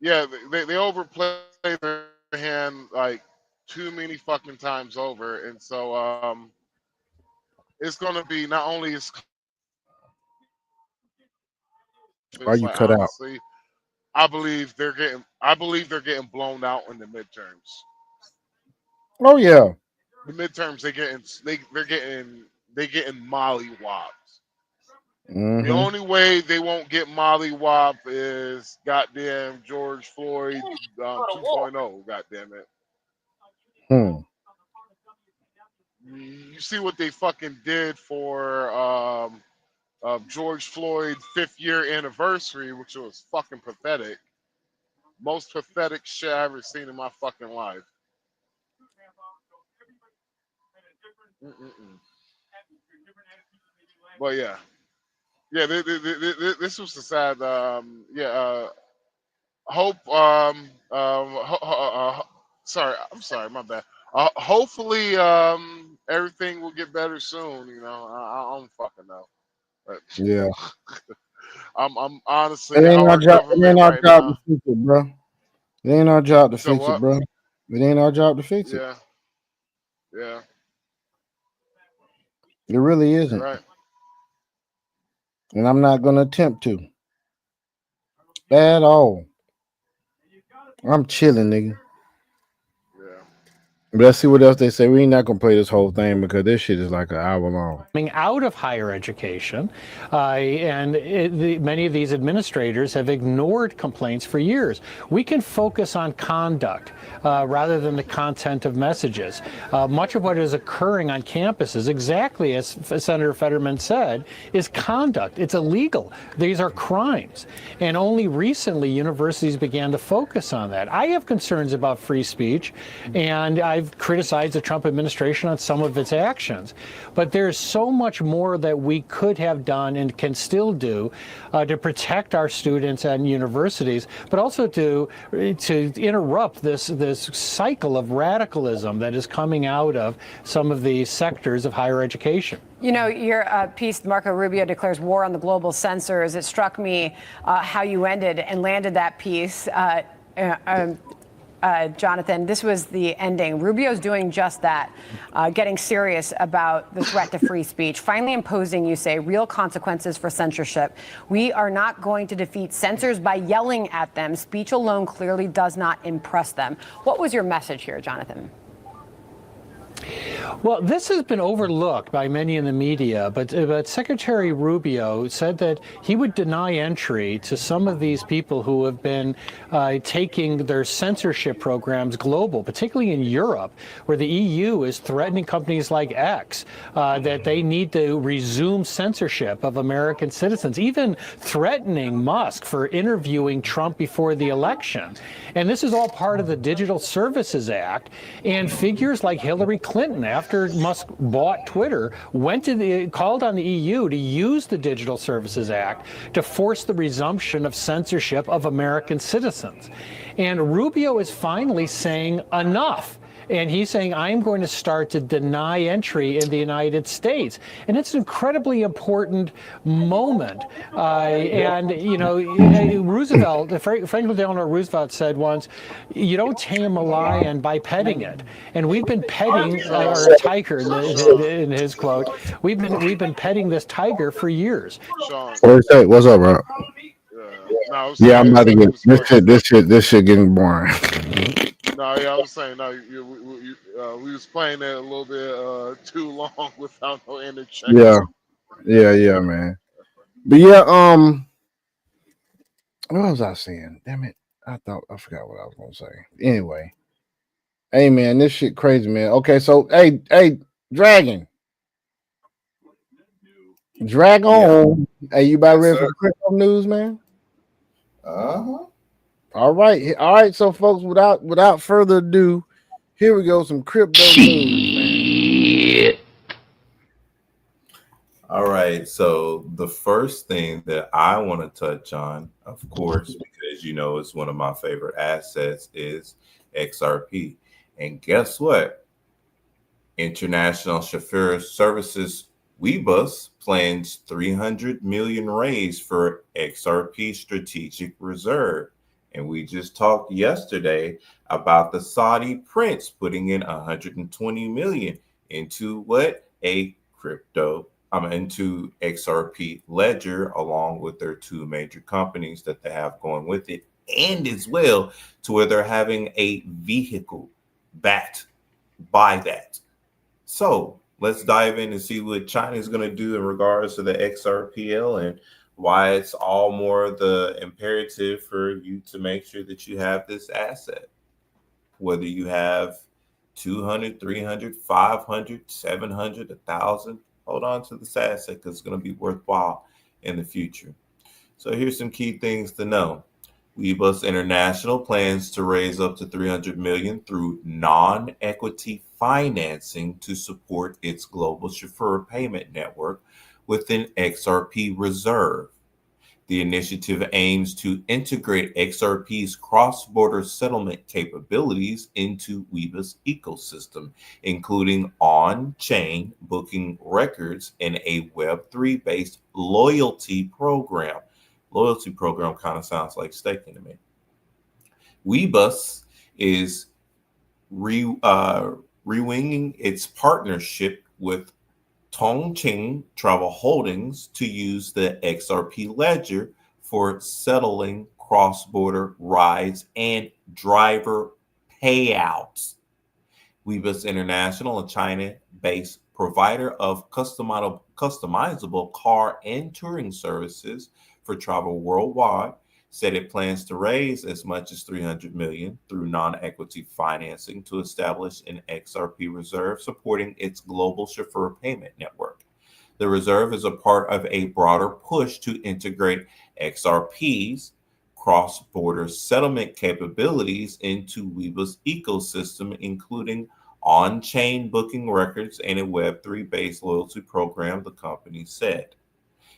Yeah, they overplayed their hand like too many fucking times over, and so it's gonna be not only is. Why you like, cut honestly, I believe they're getting blown out in the midterms. Oh yeah. The midterms they're getting mollywopped. Mm-hmm. The only way they won't get mollywopped is goddamn George Floyd 2.0. Goddamn it. You see what they fucking did for George Floyd's 5th year anniversary, which was fucking pathetic. Most pathetic shit I ever seen in my fucking life. But yeah, this was the sad. Hope. I'm sorry, my bad. Hopefully, everything will get better soon. You know, I don't fucking know. But yeah, I'm honestly. It ain't our job. It ain't our job to fix it, bro. It ain't our job to fix it, bro. It ain't our job to fix it. Yeah. It really isn't. Right. And I'm not gonna attempt to. At all. I'm chilling, nigga. Yeah. Let's see what else they say. We ain't not gonna play this whole thing because this shit is like an hour long. Coming out of higher education, many of these administrators have ignored complaints for years. We can focus on conduct rather than the content of messages. Much of what is occurring on campuses, exactly as Senator Fetterman said, is conduct. It's illegal. These are crimes. And only recently universities began to focus on that. I have concerns about free speech, and I've criticized the Trump administration on some of its actions. But there's so much more that we could have done and can still do to protect our students and universities, but also to interrupt this cycle of radicalism that is coming out of some of the sectors of higher education. You know, your piece, Marco Rubio declares war on the global censors. It struck me how you ended and landed that piece. Jonathan, this was the ending. Rubio's doing just that, getting serious about the threat to free speech, finally imposing, you say, real consequences for censorship. We are not going to defeat censors by yelling at them. Speech alone clearly does not impress them. What was your message here, Jonathan? Well, this has been overlooked by many in the media, but Secretary Rubio said that he would deny entry to some of these people who have been taking their censorship programs global, particularly in Europe, where the EU is threatening companies like X that they need to resume censorship of American citizens, even threatening Musk for interviewing Trump before the election. And this is all part of the Digital Services Act, and figures like Hillary Clinton, after Musk bought Twitter, called on the EU to use the Digital Services Act to force the resumption of censorship of American citizens. And Rubio is finally saying enough. And he's saying, I'm going to start to deny entry in the United States. And it's an incredibly important moment. And, you know, Franklin Delano Roosevelt said once, you don't tame a lion by petting it. And we've been petting our tiger, in his quote, we've been petting this tiger for years. What's up, bro? Yeah, I'm about to get this shit getting boring. No, yeah, I was saying, we was playing it a little bit too long without no interjection. Yeah, man. But yeah, what was I saying? Damn it, I forgot what I was gonna say. Anyway, hey man, this shit crazy, man. Okay, so hey, Dragon, Dragon. Hey, you about ready for the crypto news, man? All right. So, folks, without further ado, here we go. Some crypto news, man. All right. So, the first thing that I want to touch on, of course, because you know it's one of my favorite assets, is XRP. And guess what? International Chauffeur Services Weebus plans 300 million raise for XRP Strategic Reserve. And we just talked yesterday about the Saudi prince putting in 120 million into what? Into XRP Ledger, along with their two major companies that they have going with it, and as well to where they're having a vehicle backed by that. So let's dive in and see what China is going to do in regards to the XRPL and why it's all more the imperative for you to make sure that you have this asset, whether you have 200, 300, 500, 700, 1,000, hold on to this asset because it's going to be worthwhile in the future. So here's some key things to know. Weebus International plans to raise up to 300 million through non-equity financing to support its global chauffeur payment network with an XRP reserve. The initiative aims to integrate XRP's cross-border settlement capabilities into Weebus ecosystem, including on-chain booking records and a Web3-based loyalty program. Loyalty program kind of sounds like staking to me. Weebus is rewinging its partnership with Tongqing Travel Holdings to use the XRP ledger for settling cross-border rides and driver payouts. Weebus International, a China-based provider of customizable car and touring services for travel worldwide, said it plans to raise as much as $300 million through non-equity financing to establish an XRP reserve supporting its global chauffeur payment network. The reserve is a part of a broader push to integrate XRP's cross-border settlement capabilities into Webu's ecosystem, including on-chain booking records and a Web3-based loyalty program, the company said.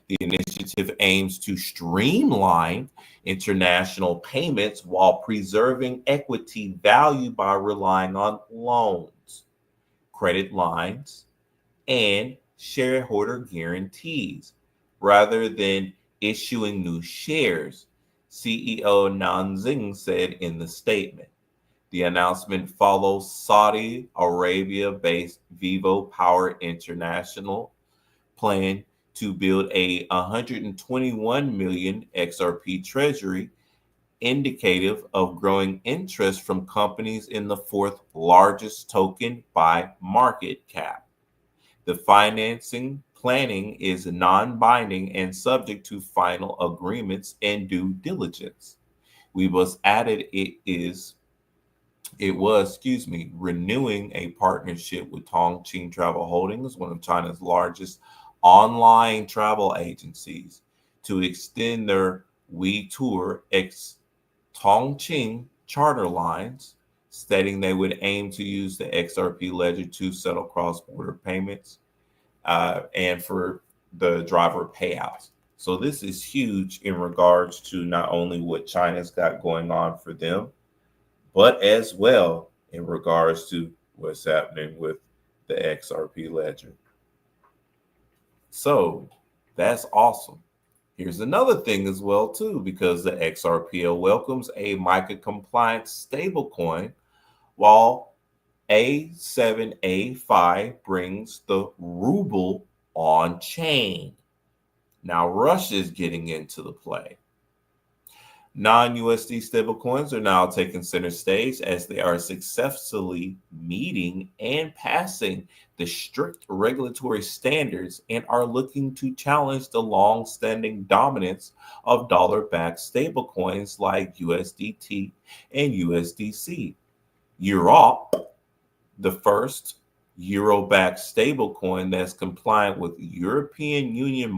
The initiative aims to streamline international payments while preserving equity value by relying on loans, credit lines, and shareholder guarantees rather than issuing new shares, CEO Nanzing said in the statement. The announcement follows Saudi Arabia-based Vivo Power International plan to build a 121 million XRP treasury, indicative of growing interest from companies in the fourth largest token by market cap. The financing planning is non-binding and subject to final agreements and due diligence. We was added it was renewing a partnership with Tongqing Travel Holdings, one of China's largest online travel agencies, to extend their WeTour X Tongqing charter lines, stating they would aim to use the XRP ledger to settle cross-border payments and for the driver payouts. So this is huge in regards to not only what China's got going on for them, but as well in regards to what's happening with the XRP ledger. So that's awesome. Here's another thing as well, too, because the XRP welcomes a MiCA compliant stablecoin, while A7A5 brings the ruble on chain. Now, Russia is getting into the play. Non-USD stablecoins are now taking center stage as they are successfully meeting and passing the strict regulatory standards and are looking to challenge the long-standing dominance of dollar-backed stablecoins like USDT and USDC. Europe, the first euro-backed stablecoin that's compliant with European Union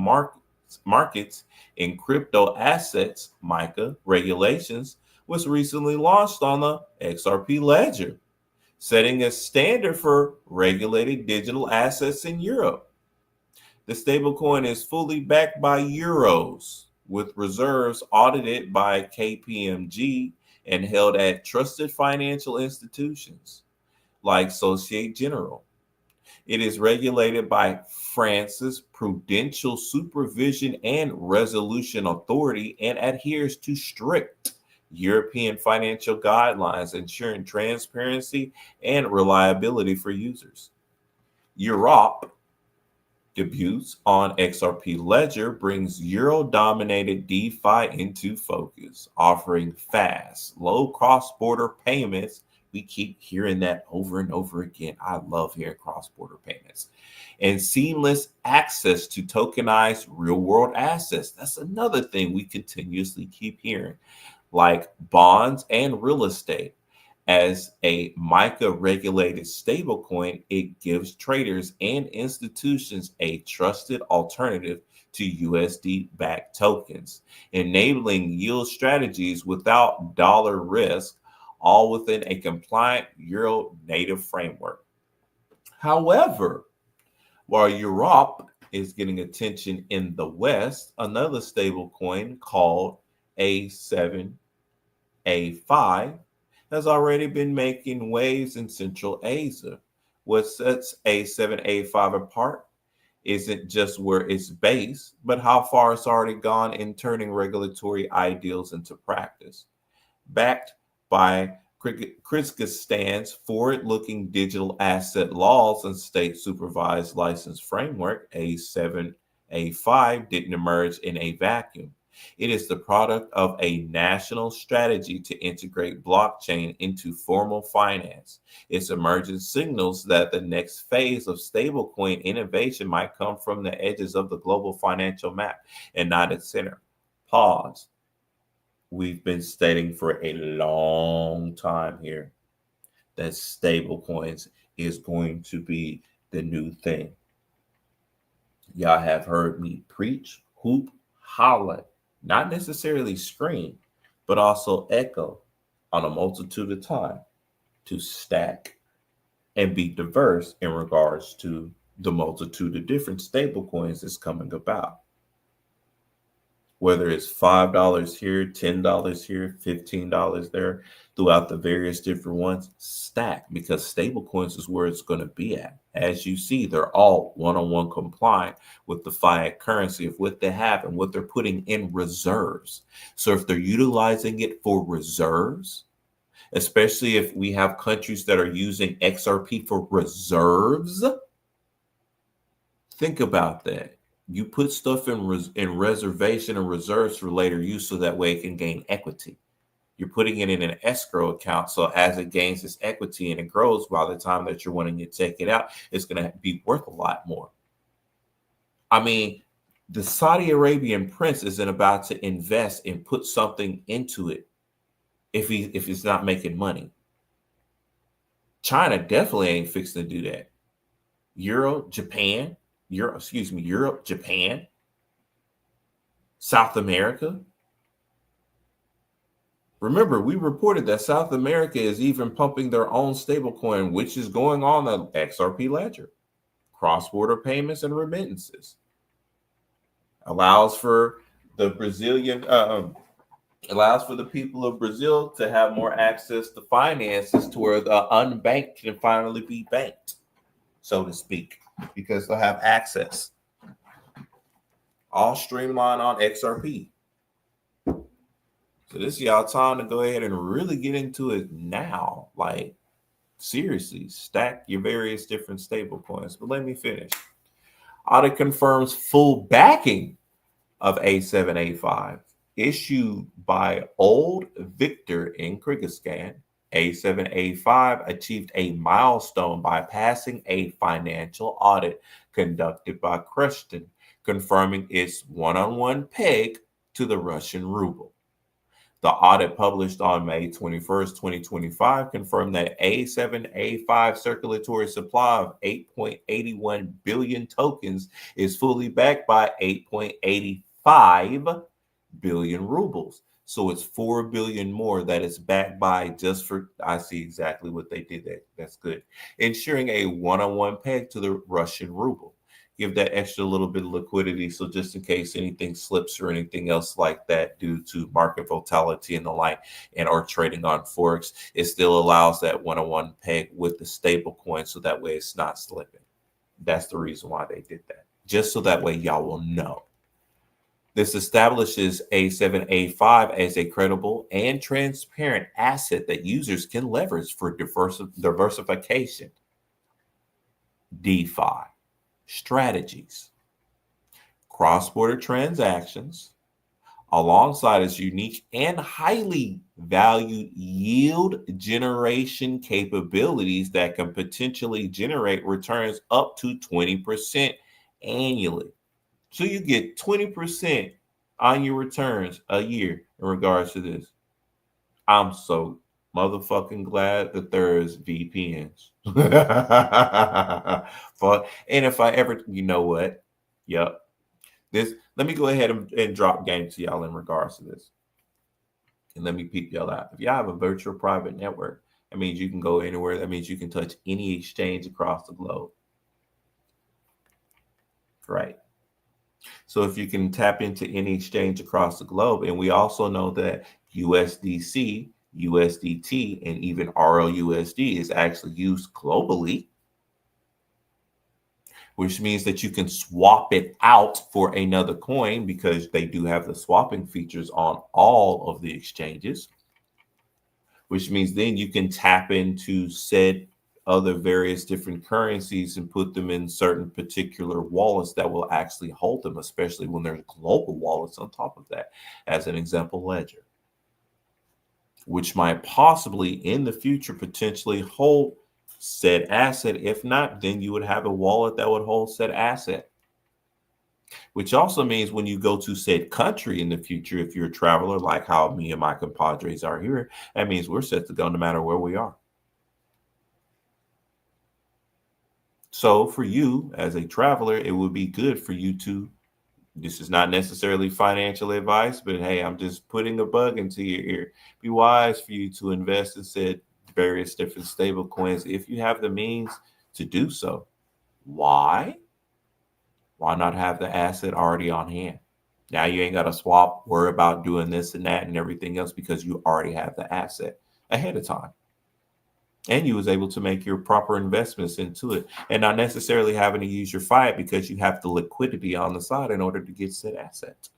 markets in crypto assets, MiCA regulations, was recently launched on the XRP ledger, setting a standard for regulated digital assets in Europe. The stablecoin is fully backed by euros, with reserves audited by KPMG and held at trusted financial institutions like Societe Generale. It is regulated by France's Prudential Supervision and Resolution Authority and adheres to strict European financial guidelines, ensuring transparency and reliability for users. Europe debuts on XRP Ledger brings euro-dominated DeFi into focus, offering fast, low cross-border payments. We keep hearing that over and over again. I love hearing cross-border payments. And seamless access to tokenized real-world assets. That's another thing we continuously keep hearing, like bonds and real estate. As a MiCA-regulated stablecoin, it gives traders and institutions a trusted alternative to USD-backed tokens, enabling yield strategies without dollar risk, all within a compliant Euro native framework. However, while Europe is getting attention in the West, another stablecoin called A7A5 has already been making waves in Central Asia. What sets A7A5 apart isn't just where it's based, but how far it's already gone in turning regulatory ideals into practice. Backed by Kyrgyzstan's forward-looking digital asset laws and state-supervised license framework, A7A5 didn't emerge in a vacuum. It is the product of a national strategy to integrate blockchain into formal finance. Its emergence signals that the next phase of stablecoin innovation might come from the edges of the global financial map and not its center. Pause. We've been stating for a long time here that stablecoins is going to be the new thing. Y'all have heard me preach, hoop, holler, not necessarily scream, but also echo on a multitude of time to stack and be diverse in regards to the multitude of different stablecoins that's coming about. Whether it's $5 here, $10 here, $15 there, throughout the various different ones, stack, because stablecoins is where it's going to be at. As you see, they're all one-on-one compliant with the fiat currency of what they have and what they're putting in reserves. So if they're utilizing it for reserves, especially if we have countries that are using XRP for reserves, think about that. You put stuff in reservation and reserves for later use so that way it can gain equity. You're putting it in an escrow account, so as it gains its equity and it grows, by the time that you're wanting to take it out, it's going to be worth a lot more. I mean, the Saudi Arabian prince isn't about to invest and put something into it if it's not making money. China definitely ain't fixing to do that. Europe, Japan, South America. Remember, we reported that South America is even pumping their own stablecoin, which is going on the XRP ledger. Cross-border payments and remittances. Allows for the people of Brazil to have more access to finances to where the unbanked can finally be banked, so to speak, because they'll have access. All streamlined on XRP. So this is y'all time to go ahead and really get into it now. Like, seriously, stack your various different stable coins. But let me finish. Audit confirms full backing of A7A5 issued by Old Victor in Kyrgyzstan. A7A5 achieved a milestone by passing a financial audit conducted by Kreshton, confirming its one-on-one peg to the Russian ruble. The audit published on May 21st, 2025 confirmed that A7A5 circulatory supply of 8.81 billion tokens is fully backed by 8.85 billion rubles. So it's 4 billion more that is backed by just for, I see exactly what they did there. That's good. Ensuring a one-on-one peg to the Russian ruble. Give that extra little bit of liquidity. So just in case anything slips or anything else like that due to market volatility and the like, and or trading on Forex, it still allows that one-on-one peg with the stable coin. So that way it's not slipping. That's the reason why they did that. Just so that way y'all will know. This establishes A7A5 as a credible and transparent asset that users can leverage for diversification, DeFi, strategies, cross-border transactions, alongside its unique and highly valued yield generation capabilities that can potentially generate returns up to 20% annually. So you get 20% on your returns a year in regards to this. I'm so motherfucking glad that there's VPNs. And if I ever, you know what? Yep. Let me go ahead and drop game to y'all in regards to this. And let me peep y'all out. If y'all have a virtual private network, that means you can go anywhere. That means you can touch any exchange across the globe. Right. So if you can tap into any exchange across the globe, and we also know that USDC, USDT, and even RLUSD is actually used globally, which means that you can swap it out for another coin because they do have the swapping features on all of the exchanges, which means then you can tap into said other various different currencies and put them in certain particular wallets that will actually hold them, especially when there's global wallets on top of that, as an example, Ledger, which might possibly in the future potentially hold said asset. If not, then you would have a wallet that would hold said asset, which also means when you go to said country in the future, if you're a traveler like how me and my compadres are here, that means we're set to go no matter where we are. So for you as a traveler, it would be good for you to, this is not necessarily financial advice, but hey, I'm just putting a bug into your ear. Be wise for you to invest in said various different stable coins if you have the means to do so. Why? Why not have the asset already on hand? Now you ain't got to swap, worry about doing this and that and everything else because you already have the asset ahead of time. And you was able to make your proper investments into it and not necessarily having to use your fiat because you have the liquidity on the side in order to get said asset.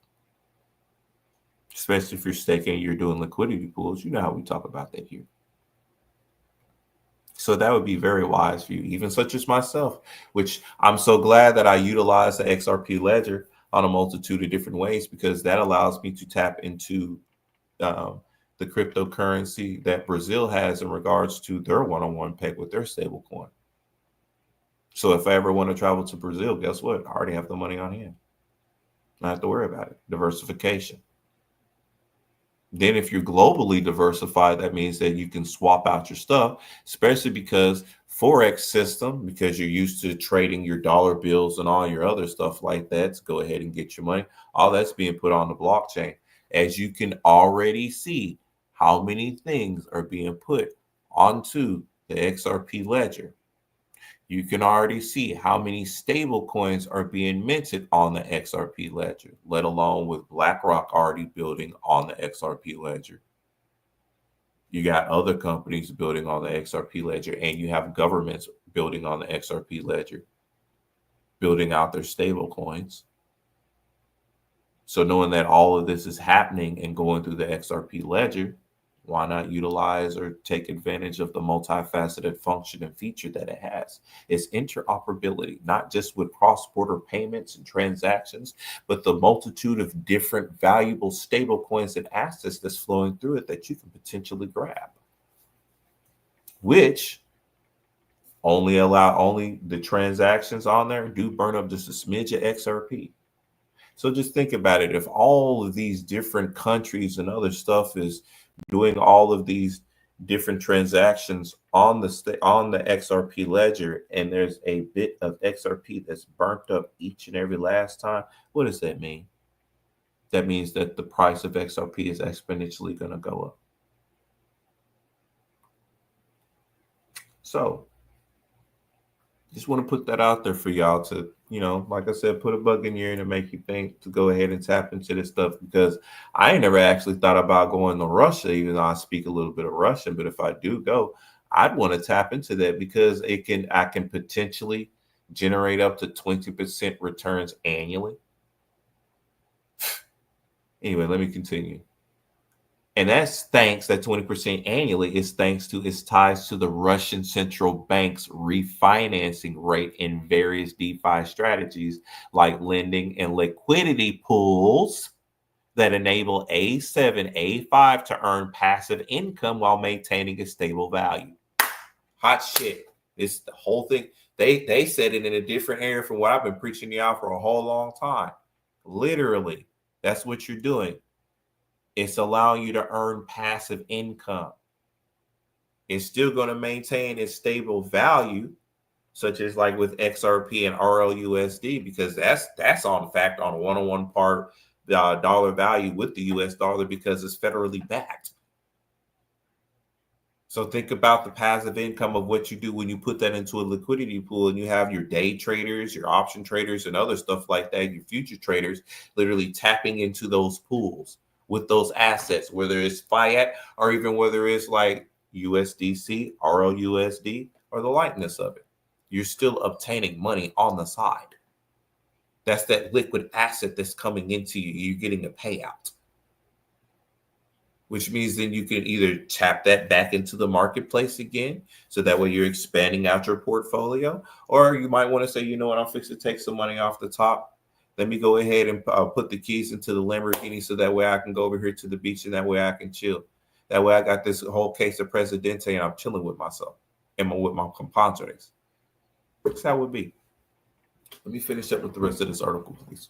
Especially if you're staking, you're doing liquidity pools. You know how we talk about that here. So that would be very wise for you, even such as myself, which I'm so glad that I utilize the XRP Ledger on a multitude of different ways because that allows me to tap into the cryptocurrency that Brazil has in regards to their one-on-one peg with their stable coin. So if I ever want to travel to Brazil, guess what? I already have the money on hand. I don't have to worry about it. Diversification. Then if you're globally diversified, that means that you can swap out your stuff, especially because Forex system, because you're used to trading your dollar bills and all your other stuff like that to go ahead and get your money. All that's being put on the blockchain. As you can already see, how many things are being put onto the XRP ledger. You can already see how many stable coins are being minted on the XRP ledger, let alone with BlackRock already building on the XRP ledger. You got other companies building on the XRP ledger, and you have governments building on the XRP ledger, building out their stable coins. So knowing that all of this is happening and going through the XRP ledger, why not utilize or take advantage of the multifaceted function and feature that it has? It's interoperability, not just with cross-border payments and transactions, but the multitude of different valuable stable coins and assets that's flowing through it that you can potentially grab, which only the transactions on there do burn up just a smidge of XRP. So just think about it. If all of these different countries and other stuff is doing all of these different transactions on the XRP ledger, and there's a bit of XRP that's burnt up each and every last time, what does that mean? That means that the price of XRP is exponentially going to go up. So just want to put that out there for y'all to, like I said, put a bug in your ear to make you think to go ahead and tap into this stuff, because I ain't never actually thought about going to Russia, even though I speak a little bit of Russian. But if I do go, I'd want to tap into that because I can potentially generate up to 20% returns annually. Anyway, let me continue. And that's thanks, that 20% annually is thanks to its ties to the Russian central bank's refinancing rate in various DeFi strategies like lending and liquidity pools that enable A7, A5 to earn passive income while maintaining a stable value. Hot shit. It's the whole thing. They said it in a different area from what I've been preaching to y'all for a whole long time. Literally, that's what you're doing. It's allowing you to earn passive income. It's still going to maintain its stable value, such as like with XRP and RLUSD, because that's on fact on a one-on-one part dollar value with the US dollar because it's federally backed. So think about the passive income of what you do when you put that into a liquidity pool and you have your day traders, your option traders, and other stuff like that, your future traders literally tapping into those pools with those assets, whether it's fiat or even whether it's like USDC, RLUSD, or the likeness of it. You're still obtaining money on the side. That's that liquid asset that's coming into you. You're getting a payout. which means then you can either tap that back into the marketplace again, so that way you're expanding out your portfolio, or you might want to say, you know what, I'm fixing to take some money off the top. Let me go ahead and put the keys into the Lamborghini so that way I can go over here to the beach and that way I can chill. That way I got this whole case of Presidente and I'm chilling with myself and with my compadres. That's how it would be. Let me finish up with the rest of this article, please.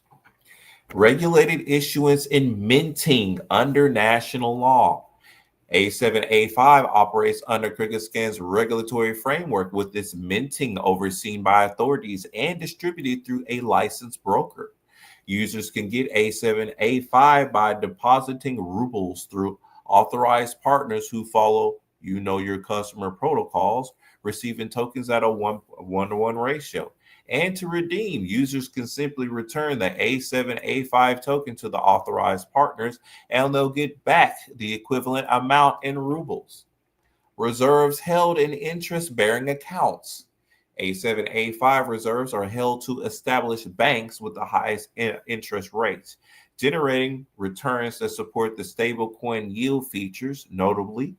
Regulated issuance and minting under national law. A7A5 operates under Kyrgyzstan's regulatory framework, with its minting overseen by authorities and distributed through a licensed broker. Users can get A7A5 by depositing rubles through authorized partners who follow your customer protocols, receiving tokens at a 1-to-1 ratio. And to redeem, users can simply return the A7A5 token to the authorized partners, and they'll get back the equivalent amount in rubles. Reserves held in interest-bearing accounts. A7A5 reserves are held to established banks with the highest interest rates, generating returns that support the stablecoin yield features. Notably,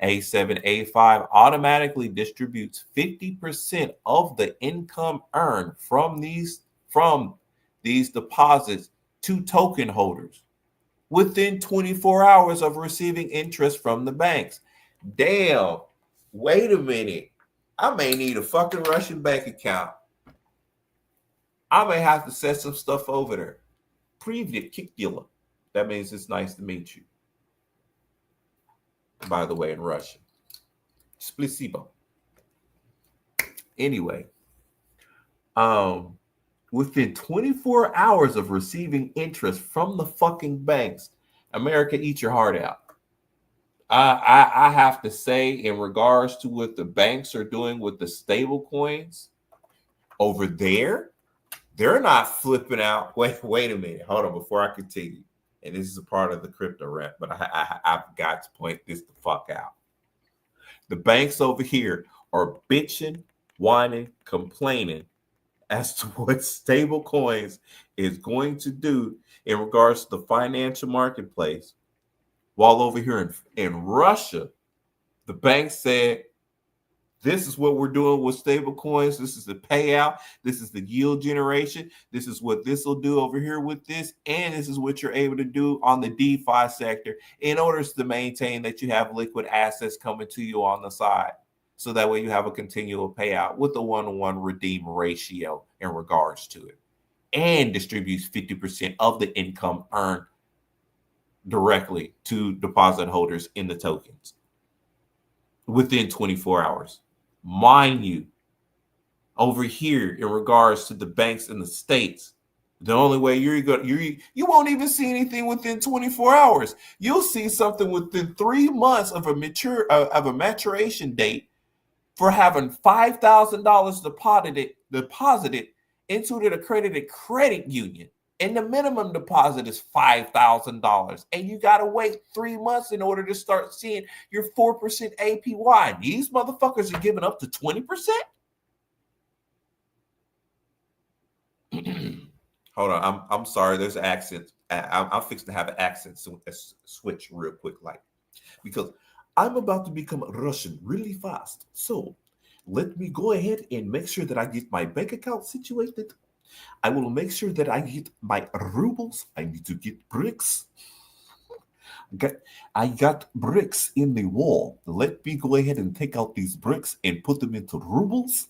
A7A5 automatically distributes 50% of the income earned from these deposits to token holders within 24 hours of receiving interest from the banks. Damn, wait a minute. I may need a fucking Russian bank account. I may have to set some stuff over there. Privyet Kikula. That means it's nice to meet you. By the way, in Russian. Splasibo. Anyway, within 24 hours of receiving interest from the fucking banks, America, eat your heart out. I have to say, in regards to what the banks are doing with the stable coins over there, they're not flipping out. Wait a minute. Hold on before I continue. And this is a part of the crypto rant, but I've got to point this the fuck out. The banks over here are bitching, whining, complaining as to what stable coins is going to do in regards to the financial marketplace. While over here in Russia, the bank said, this is what we're doing with stable coins. This is the payout. This is the yield generation. This is what this will do over here with this. And this is what you're able to do on the DeFi sector in order to maintain that you have liquid assets coming to you on the side. So that way you have a continual payout with a 1-to-1 redeem ratio in regards to it. And distributes 50% of the income earned directly to deposit holders in the tokens within 24 hours. Mind you, over here in regards to the banks in the States, the only way you won't even see anything within 24 hours. You'll see something within 3 months of a maturation date for having $5,000 deposited into the accredited credit union. And the minimum deposit is $5,000. And you got to wait 3 months in order to start seeing your 4% APY. These motherfuckers are giving up to 20%? Hold on. I'm sorry. There's accents. I'm fixing to have an accent switch real quick. Because I'm about to become Russian really fast. So let me go ahead and make sure that I get my bank account situated. I will make sure that I get my rubles. I need to get bricks. I got bricks in the wall. Let me go ahead and take out these bricks and put them into rubles.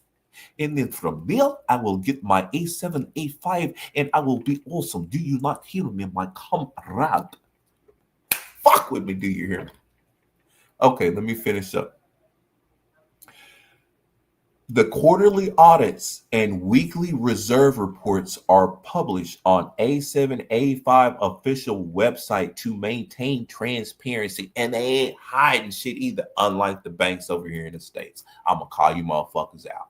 And then from there, I will get my A7, A5, and I will be awesome. Do you not hear me, my comrade? Fuck with me, do you hear me? Okay, let me finish up. The quarterly audits and weekly reserve reports are published on A7A5 official website to maintain transparency, and they ain't hiding shit either, unlike the banks over here in the States. I'm gonna call you motherfuckers out.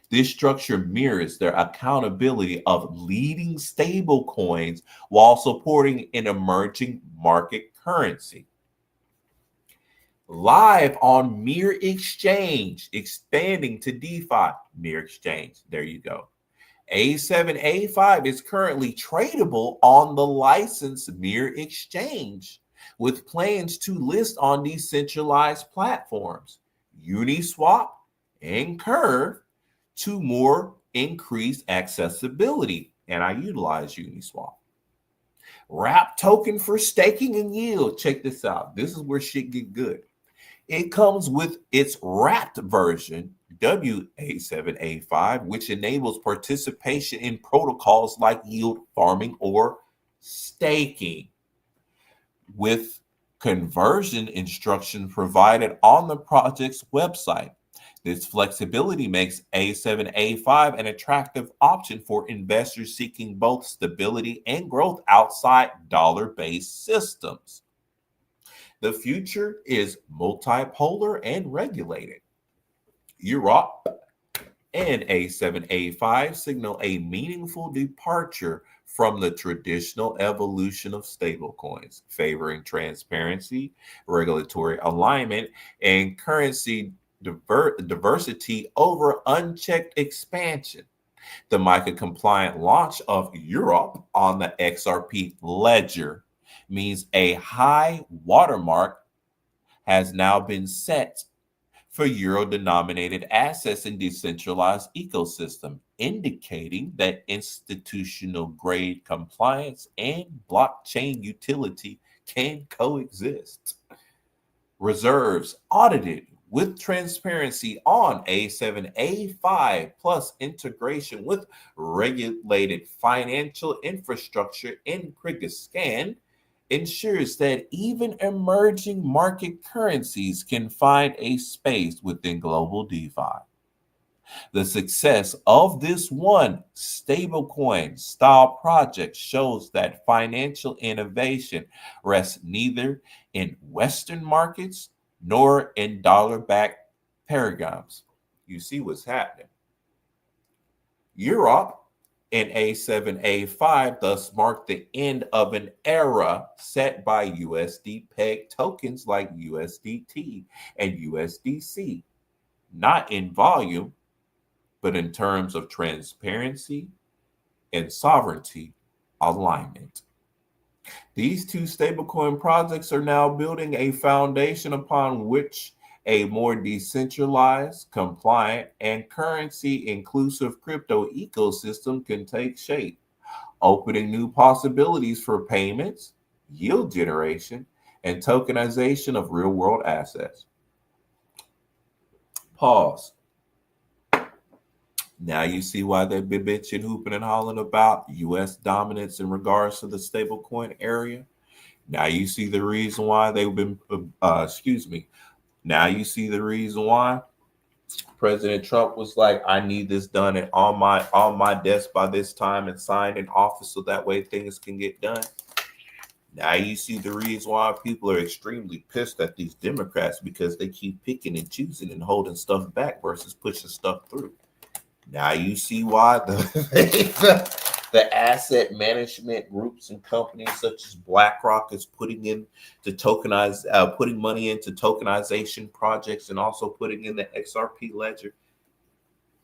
This structure mirrors their accountability of leading stable coins while supporting an emerging market currency. Live on Mirror Exchange, expanding to DeFi. Mirror Exchange, there you go. A7A5 is currently tradable on the licensed Mirror Exchange. with plans to list on decentralized platforms, Uniswap and Curve, to more increased accessibility. And I utilize Uniswap. Wrap token for staking and yield. Check this out. This is where shit get good. It comes with its wrapped version, WA7A5, which enables participation in protocols like yield farming or staking, with conversion instructions provided on the project's website. This flexibility makes A7A5 an attractive option for investors seeking both stability and growth outside dollar-based systems. The future is multipolar and regulated. Europe and A7A5 signal a meaningful departure from the traditional evolution of stablecoins, favoring transparency, regulatory alignment, and currency diversity over unchecked expansion. The MiCA-compliant launch of Europe on the XRP ledger means a high watermark has now been set for euro-denominated assets in decentralized ecosystem, indicating that institutional-grade compliance and blockchain utility can coexist. Reserves audited with transparency on A7A5 plus integration with regulated financial infrastructure in Kyrgyzstan ensures that even emerging market currencies can find a space within global DeFi. The success of this one stablecoin style project shows that financial innovation rests neither in Western markets nor in dollar-backed paradigms. You see what's happening. Europe and A7A5 thus mark the end of an era set by USD peg tokens like USDT and USDC, not in volume, but in terms of transparency and sovereignty alignment. These two stablecoin projects are now building a foundation upon which a more decentralized, compliant, and currency-inclusive crypto ecosystem can take shape, opening new possibilities for payments, yield generation, and tokenization of real-world assets. Pause. Now you see why they've been bitching, hooping, and hollering about U.S. dominance in regards to the stablecoin area. Now you see the reason why they've been, Now you see the reason why President Trump was like, I need this done on my desk by this time and signed in office so that way things can get done. Now you see the reason why people are extremely pissed at these Democrats, because they keep picking and choosing and holding stuff back versus pushing stuff through. Now you see why the asset management groups and companies such as BlackRock is putting money into tokenization projects and also putting in the XRP ledger.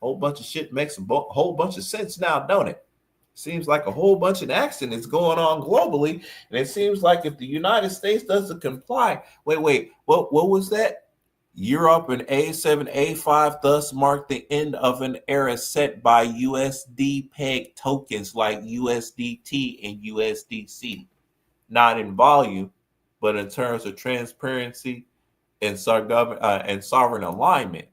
Whole bunch of shit makes a whole bunch of sense now, don't it? Seems like a whole bunch of action is going on globally, and it seems like if the United States doesn't comply, what was that? Europe and A7A5 thus mark the end of an era set by USD peg tokens like USDT and USDC, not in volume, but in terms of transparency and sovereign alignment.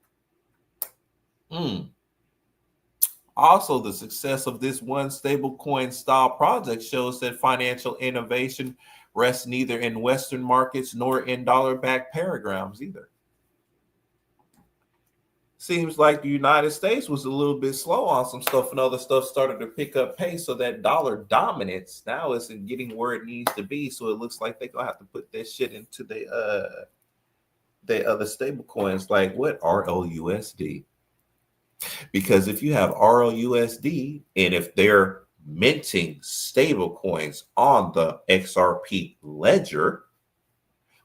Also, the success of this one stablecoin style project shows that financial innovation rests neither in Western markets nor in dollar-backed paradigms either. Seems like the United States was a little bit slow on some stuff, and other stuff started to pick up pace. So that dollar dominance now isn't getting where it needs to be. So it looks like they're gonna have to put that shit into the other stable coins, like what, RLUSD. Because if you have RLUSD and if they're minting stable coins on the XRP ledger,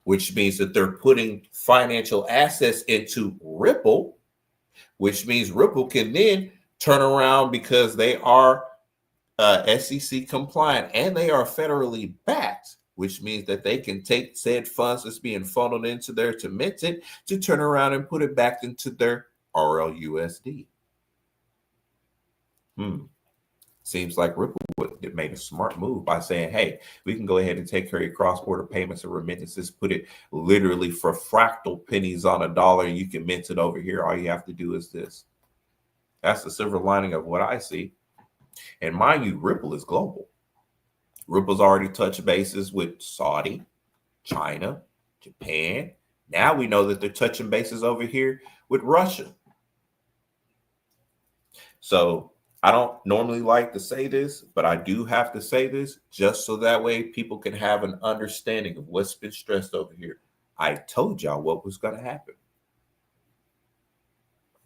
which means that they're putting financial assets into Ripple, which means Ripple can then turn around, because they are SEC compliant and they are federally backed. which means that they can take said funds that's being funneled into there to mint it to turn around and put it back into their RLUSD. Seems like Ripple made a smart move by saying, hey, we can go ahead and take care of your cross-border payments and remittances, put it literally for fractal pennies on a dollar, and you can mint it over here. All you have to do is this. That's the silver lining of what I see. And mind you, Ripple is global. Ripple's already touched bases with Saudi, China, Japan. Now we know that they're touching bases over here with Russia. So I don't normally like to say this, but I do have to say this just so that way people can have an understanding of what's been stressed over here. I told y'all what was going to happen.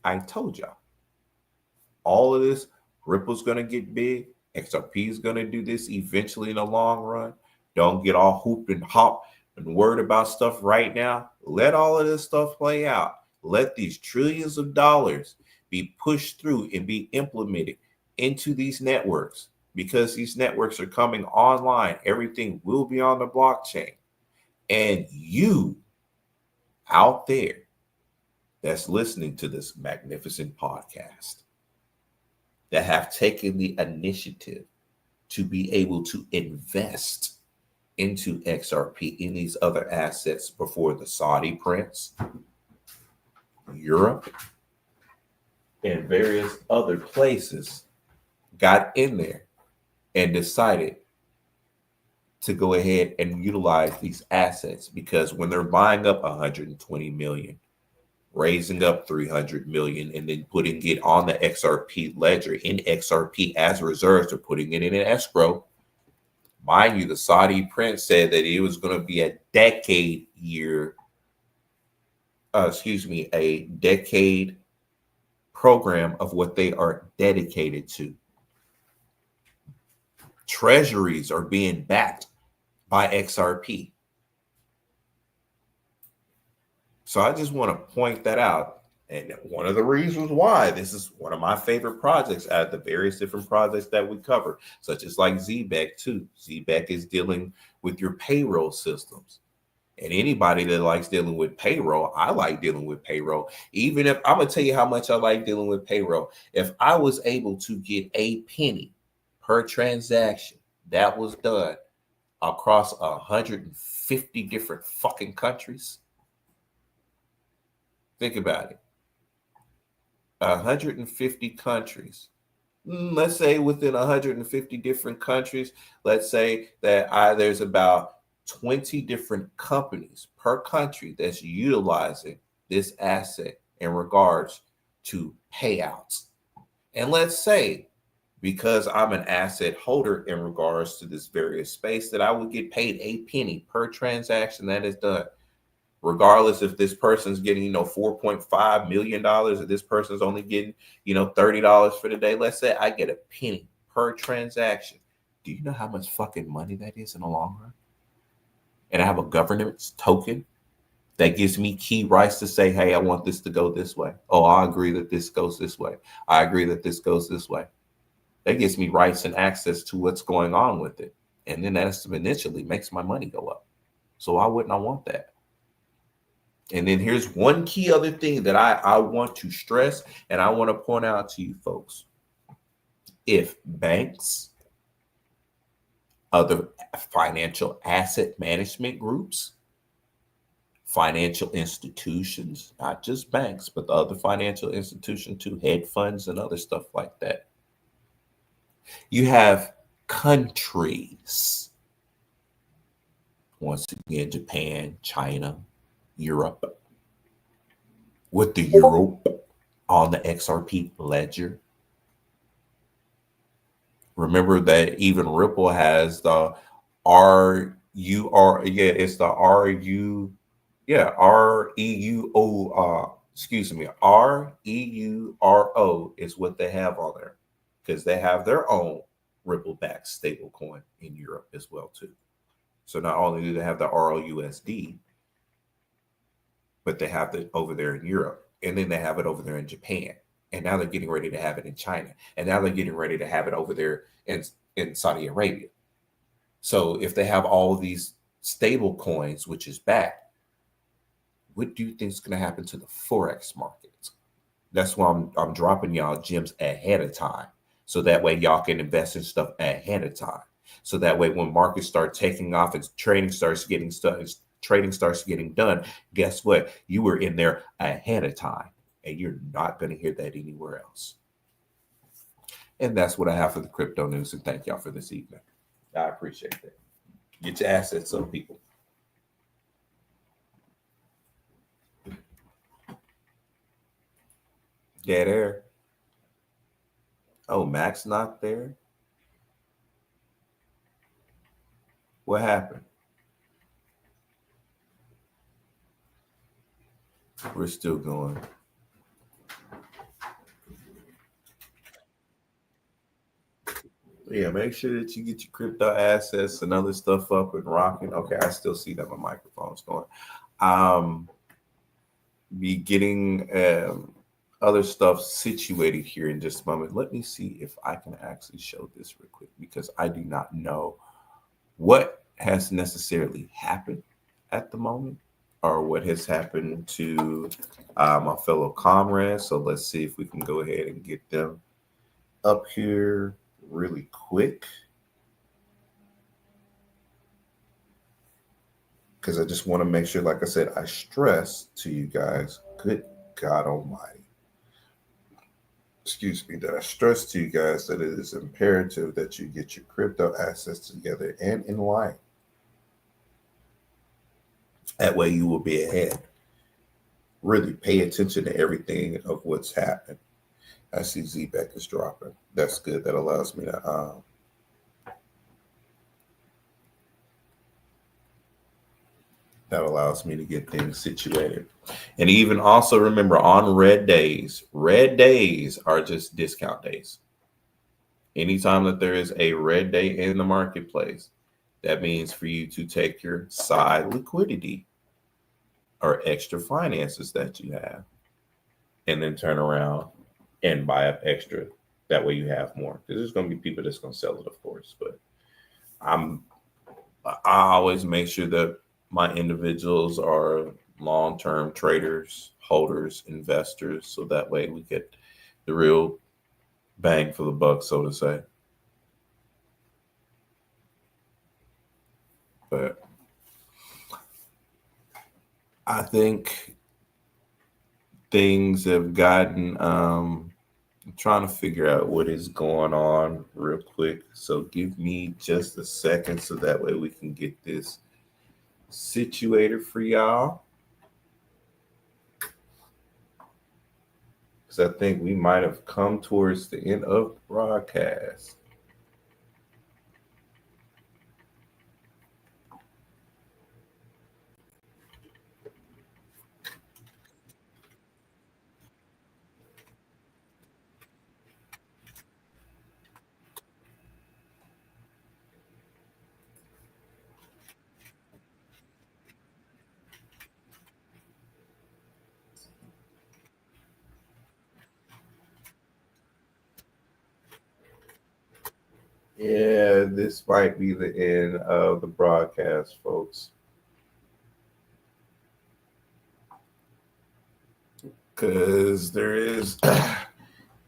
I told y'all. All of this, Ripple's going to get big. XRP is going to do this eventually in the long run. Don't get all hooped and hop and worried about stuff right now. Let all of this stuff play out. Let these trillions of dollars be pushed through and be implemented into these networks, because these networks are coming online. Everything will be on the blockchain. And you out there that's listening to this magnificent podcast that have taken the initiative to be able to invest into XRP in these other assets before the Saudi prince, Europe, and various other places got in there and decided to go ahead and utilize these assets, because when they're buying up 120 million, raising up 300 million, and then putting it on the XRP ledger in XRP as reserves, they're putting it in an escrow. Mind you, the Saudi prince said that it was going to be a decade program of what they are dedicated to. Treasuries are being backed by XRP. So I just want to point that out. And one of the reasons why this is one of my favorite projects out of the various different projects that we cover, such as like ZBEC too. ZBEC is dealing with your payroll systems. And anybody that likes dealing with payroll, I like dealing with payroll. Even if I'm going to tell you how much I like dealing with payroll. If I was able to get a penny per transaction that was done across 150 different fucking countries, think about it. 150 countries. Let's say within 150 different countries, let's say that there's about 20 different companies per country that's utilizing this asset in regards to payouts. And let's say, because I'm an asset holder in regards to this various space, that I would get paid a penny per transaction that is done. Regardless if this person's getting, $4.5 million, or this person's only getting, $30 for the day. Let's say I get a penny per transaction. Do you know how much fucking money that is in the long run? And I have a governance token that gives me key rights to say, hey, I want this to go this way. Oh, I agree that this goes this way. I agree that this goes this way. That gives me rights and access to what's going on with it. And then that exponentially makes my money go up. So why wouldn't I want that? And then here's one key other thing that I want to stress, and I want to point out to you folks. If banks, other financial asset management groups, financial institutions, not just banks, but the other financial institutions too, hedge funds and other stuff like that. You have countries, once again, Japan, China, Europe, with the euro on the XRP ledger. Remember that even Ripple has the REUO, REURO is what they have on there, because they have their own Ripple-backed stablecoin in Europe as well too. So not only do they have the RLUSD, but they have it over there in Europe, and then they have it over there in Japan, and now they're getting ready to have it in China, and now they're getting ready to have it over there in Saudi Arabia. So if they have all of these stable coins, which is back, what do you think is going to happen to the Forex markets? That's why I'm dropping y'all gems ahead of time. So that way y'all can invest in stuff ahead of time. So that way when markets start taking off and trading starts getting done, guess what? You were in there ahead of time. And you're not going to hear that anywhere else. And that's what I have for the crypto news. And thank y'all for this evening. I appreciate that. Get your assets up, people. Dead air. Oh, Mac's not there. What happened? We're still going. Yeah, make sure that you get your crypto assets and other stuff up and rocking. Okay, I still see that my microphone's going. Be getting other stuff situated here in just a moment. Let me see if I can actually show this real quick because I do not know what has necessarily happened at the moment or what has happened to my fellow comrades. So let's see if we can go ahead and get them up here really quick. Because I just want to make sure, like I said, I stress to you guys, good God Almighty. Excuse me, that I stress to you guys that it is imperative that you get your crypto assets together and in line. That way you will be ahead. Really pay attention to everything of what's happened. I see Z-Beck is dropping. That's good. That allows me to get things situated. And even also remember on red days are just discount days. Anytime that there is a red day in the marketplace, that means for you to take your side liquidity or extra finances that you have and then turn around and buy up extra. That way you have more. Because there's going to be people that's going to sell it, of course. But I always make sure that my individuals are long-term traders, holders, investors. So that way we get the real bang for the buck, so to say. But I think things have gotten I'm trying to figure out what is going on real quick. So give me just a second so that way we can get this situated for y'all. Because I think we might have come towards the end of the broadcast. Yeah, this might be the end of the broadcast, folks. Because there is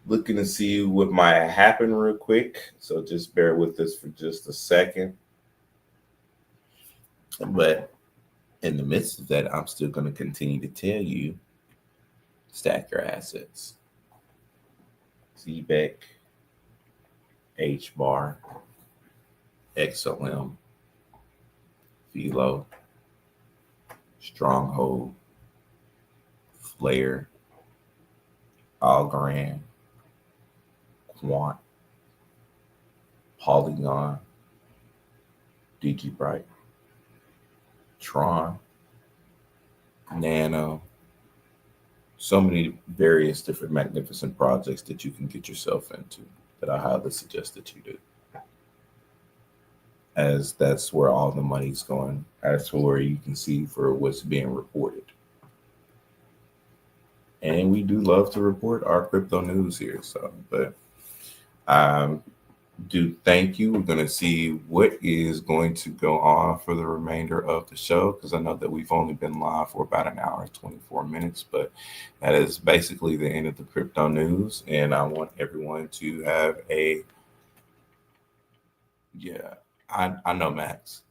looking to see what might happen real quick. So just bear with us for just a second. But in the midst of that, I'm still going to continue to tell you, stack your assets. ZBEC, H-bar, XLM, Philo, Stronghold, Flare, Algorand, Quant, Polygon, DigiBrite, Tron, Nano, so many various different magnificent projects that you can get yourself into that I highly suggest that you do. As that's where all the money's going. That's where you can see for what's being reported. And we do love to report our crypto news here. So, but do thank you. We're going to see what is going to go on for the remainder of the show, because I know that we've only been live for about an hour and 24 minutes, but that is basically the end of the crypto news. And I want everyone to have I know, Max.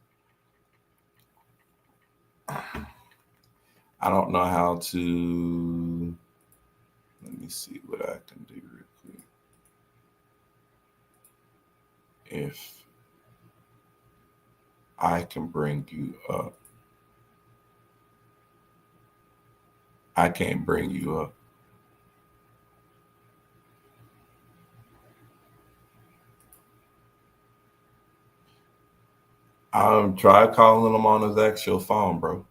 I don't know how to, let me see what I can do real quick. If I can bring you up. I can't bring you up. Try calling him on his actual phone, bro.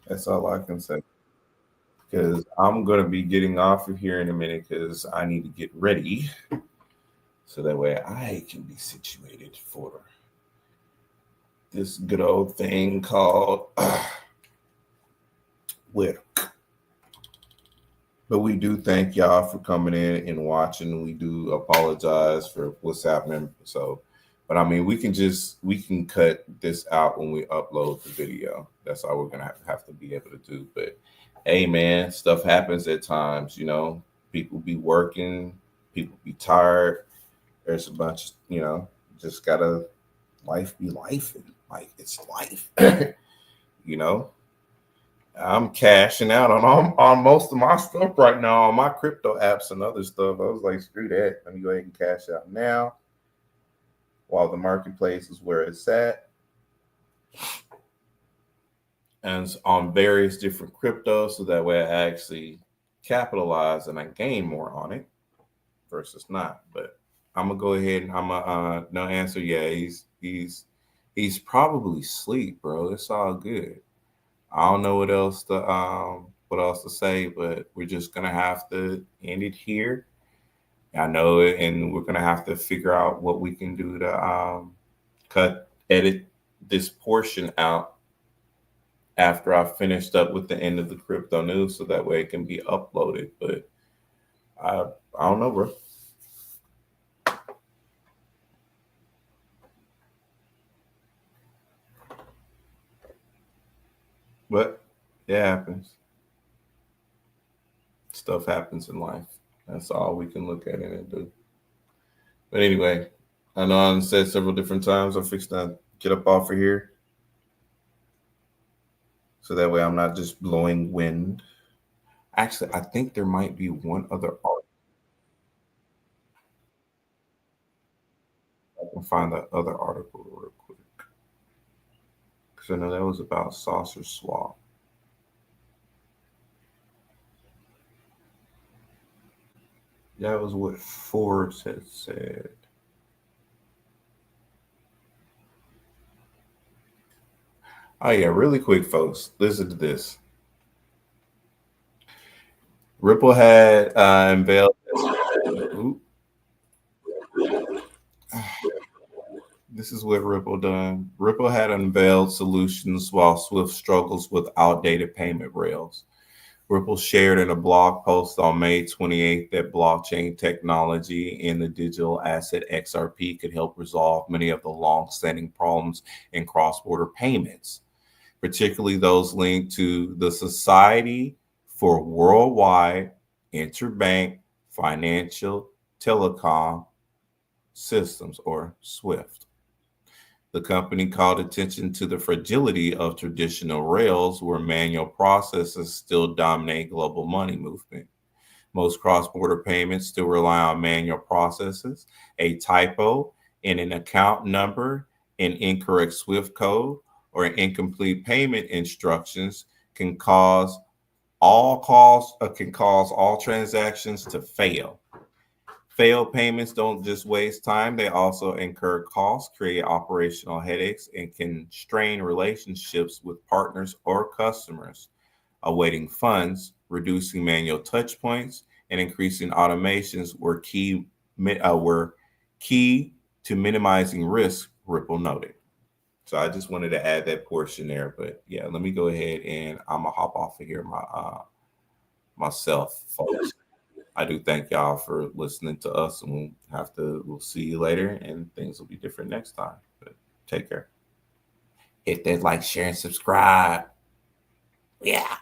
That's all I can say. Because I'm going to be getting off of here in a minute because I need to get ready. So that way I can be situated for this good old thing called work. But we do thank y'all for coming in and watching. We do apologize for what's happening. So, but I mean, we can cut this out when we upload the video. That's all we're going to have to be able to do. But hey, man, stuff happens at times, you know. People be working, people be tired. There's a bunch, you know, just gotta life be life. Like, it's life. You know, I'm cashing out on most of my stuff right now on my crypto apps and other stuff. I was like, screw that. Let me go ahead and cash out now while the marketplace is where it's at. And it's on various different cryptos, so that way I actually capitalize and I gain more on it versus not. But I'm gonna go ahead and I'm gonna no answer. Yeah, he's probably asleep, bro. It's all good. I don't know what else to say, but we're just gonna have to end it here. I know it, and we're gonna have to figure out what we can do to edit this portion out after I finished up with the end of the crypto news, so that way it can be uploaded. But I don't know, bro. But it happens. Stuff happens in life. That's all we can look at it and do. But anyway, I know I've said several different times, I'm fixed to get up off of here. So that way I'm not just blowing wind. Actually, I think there might be one other article. I can find that other article real quick. Because I know that was about saucer swap. That was what Forbes had said. Oh, yeah, really quick, folks. Listen to this. Ripple had unveiled. This is what Ripple done. Ripple had unveiled solutions while Swift struggles with outdated payment rails. Ripple shared in a blog post on May 28th that blockchain technology in the digital asset XRP could help resolve many of the long-standing problems in cross-border payments, particularly those linked to the Society for Worldwide Interbank Financial Telecom Systems, or SWIFT. The company called attention to the fragility of traditional rails where manual processes still dominate global money movement. Most cross-border payments still rely on manual processes. A typo in an account number, an incorrect SWIFT code, or incomplete payment instructions can cause all transactions to fail. Failed payments don't just waste time, they also incur costs, create operational headaches, and can strain relationships with partners or customers. Awaiting funds, reducing manual touch points, and increasing automations were key to minimizing risk, Ripple noted. So I just wanted to add that portion there. But yeah, let me go ahead and I'm gonna hop off of here myself, folks. I do thank y'all for listening to us, and we'll see you later, and things will be different next time. But take care. Hit that like, share, and subscribe. Yeah.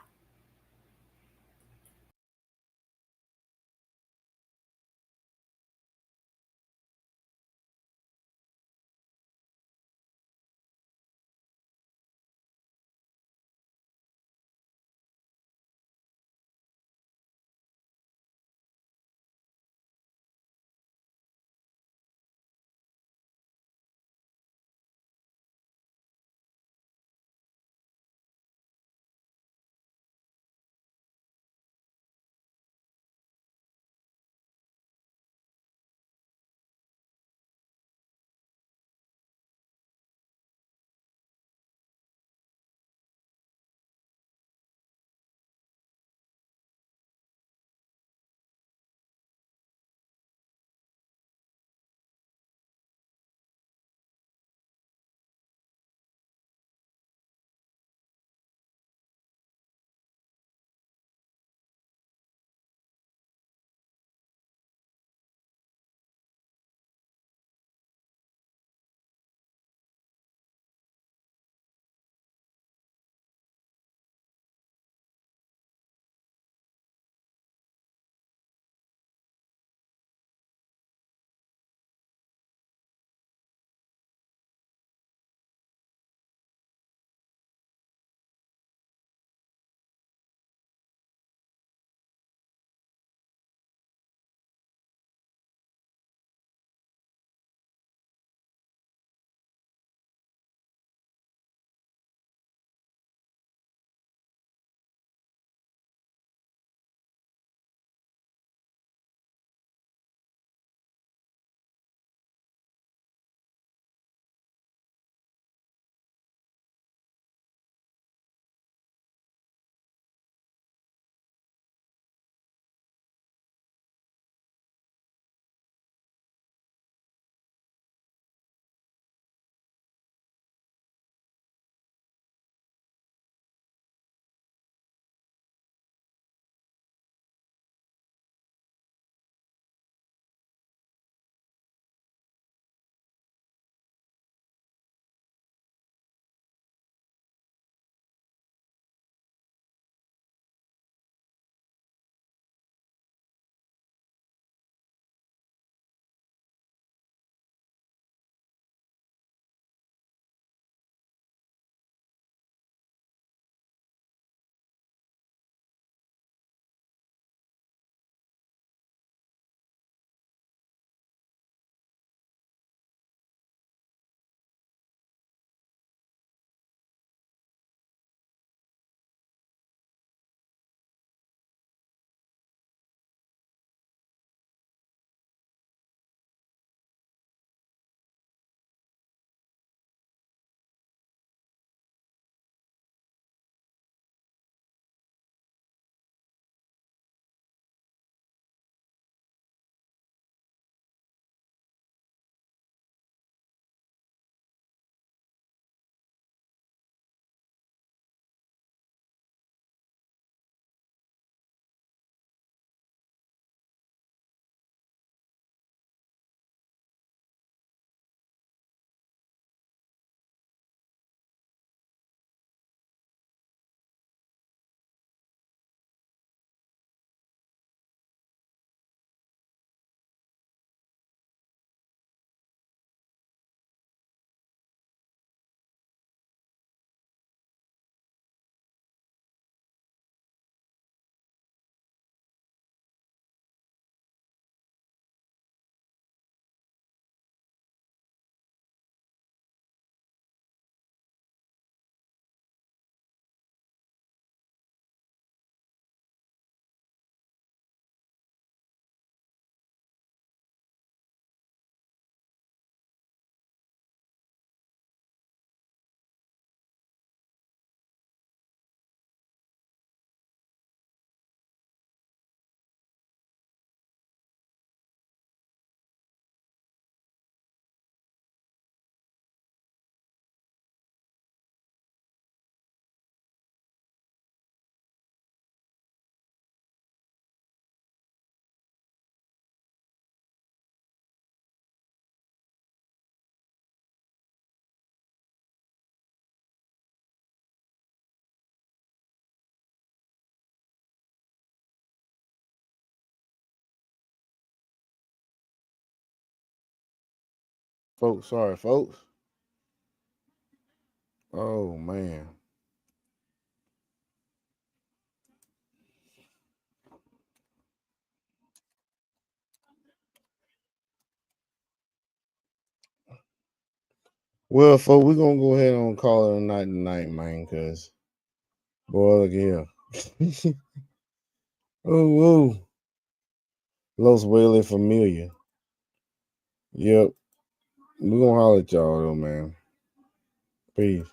Folks, sorry, folks. Oh, man. Well, folks, we're going to go ahead and call it a night tonight, man, because, boy, look here. Oh, Los Whaley Familia. Yep. We're going to holler at y'all, though, man. Peace.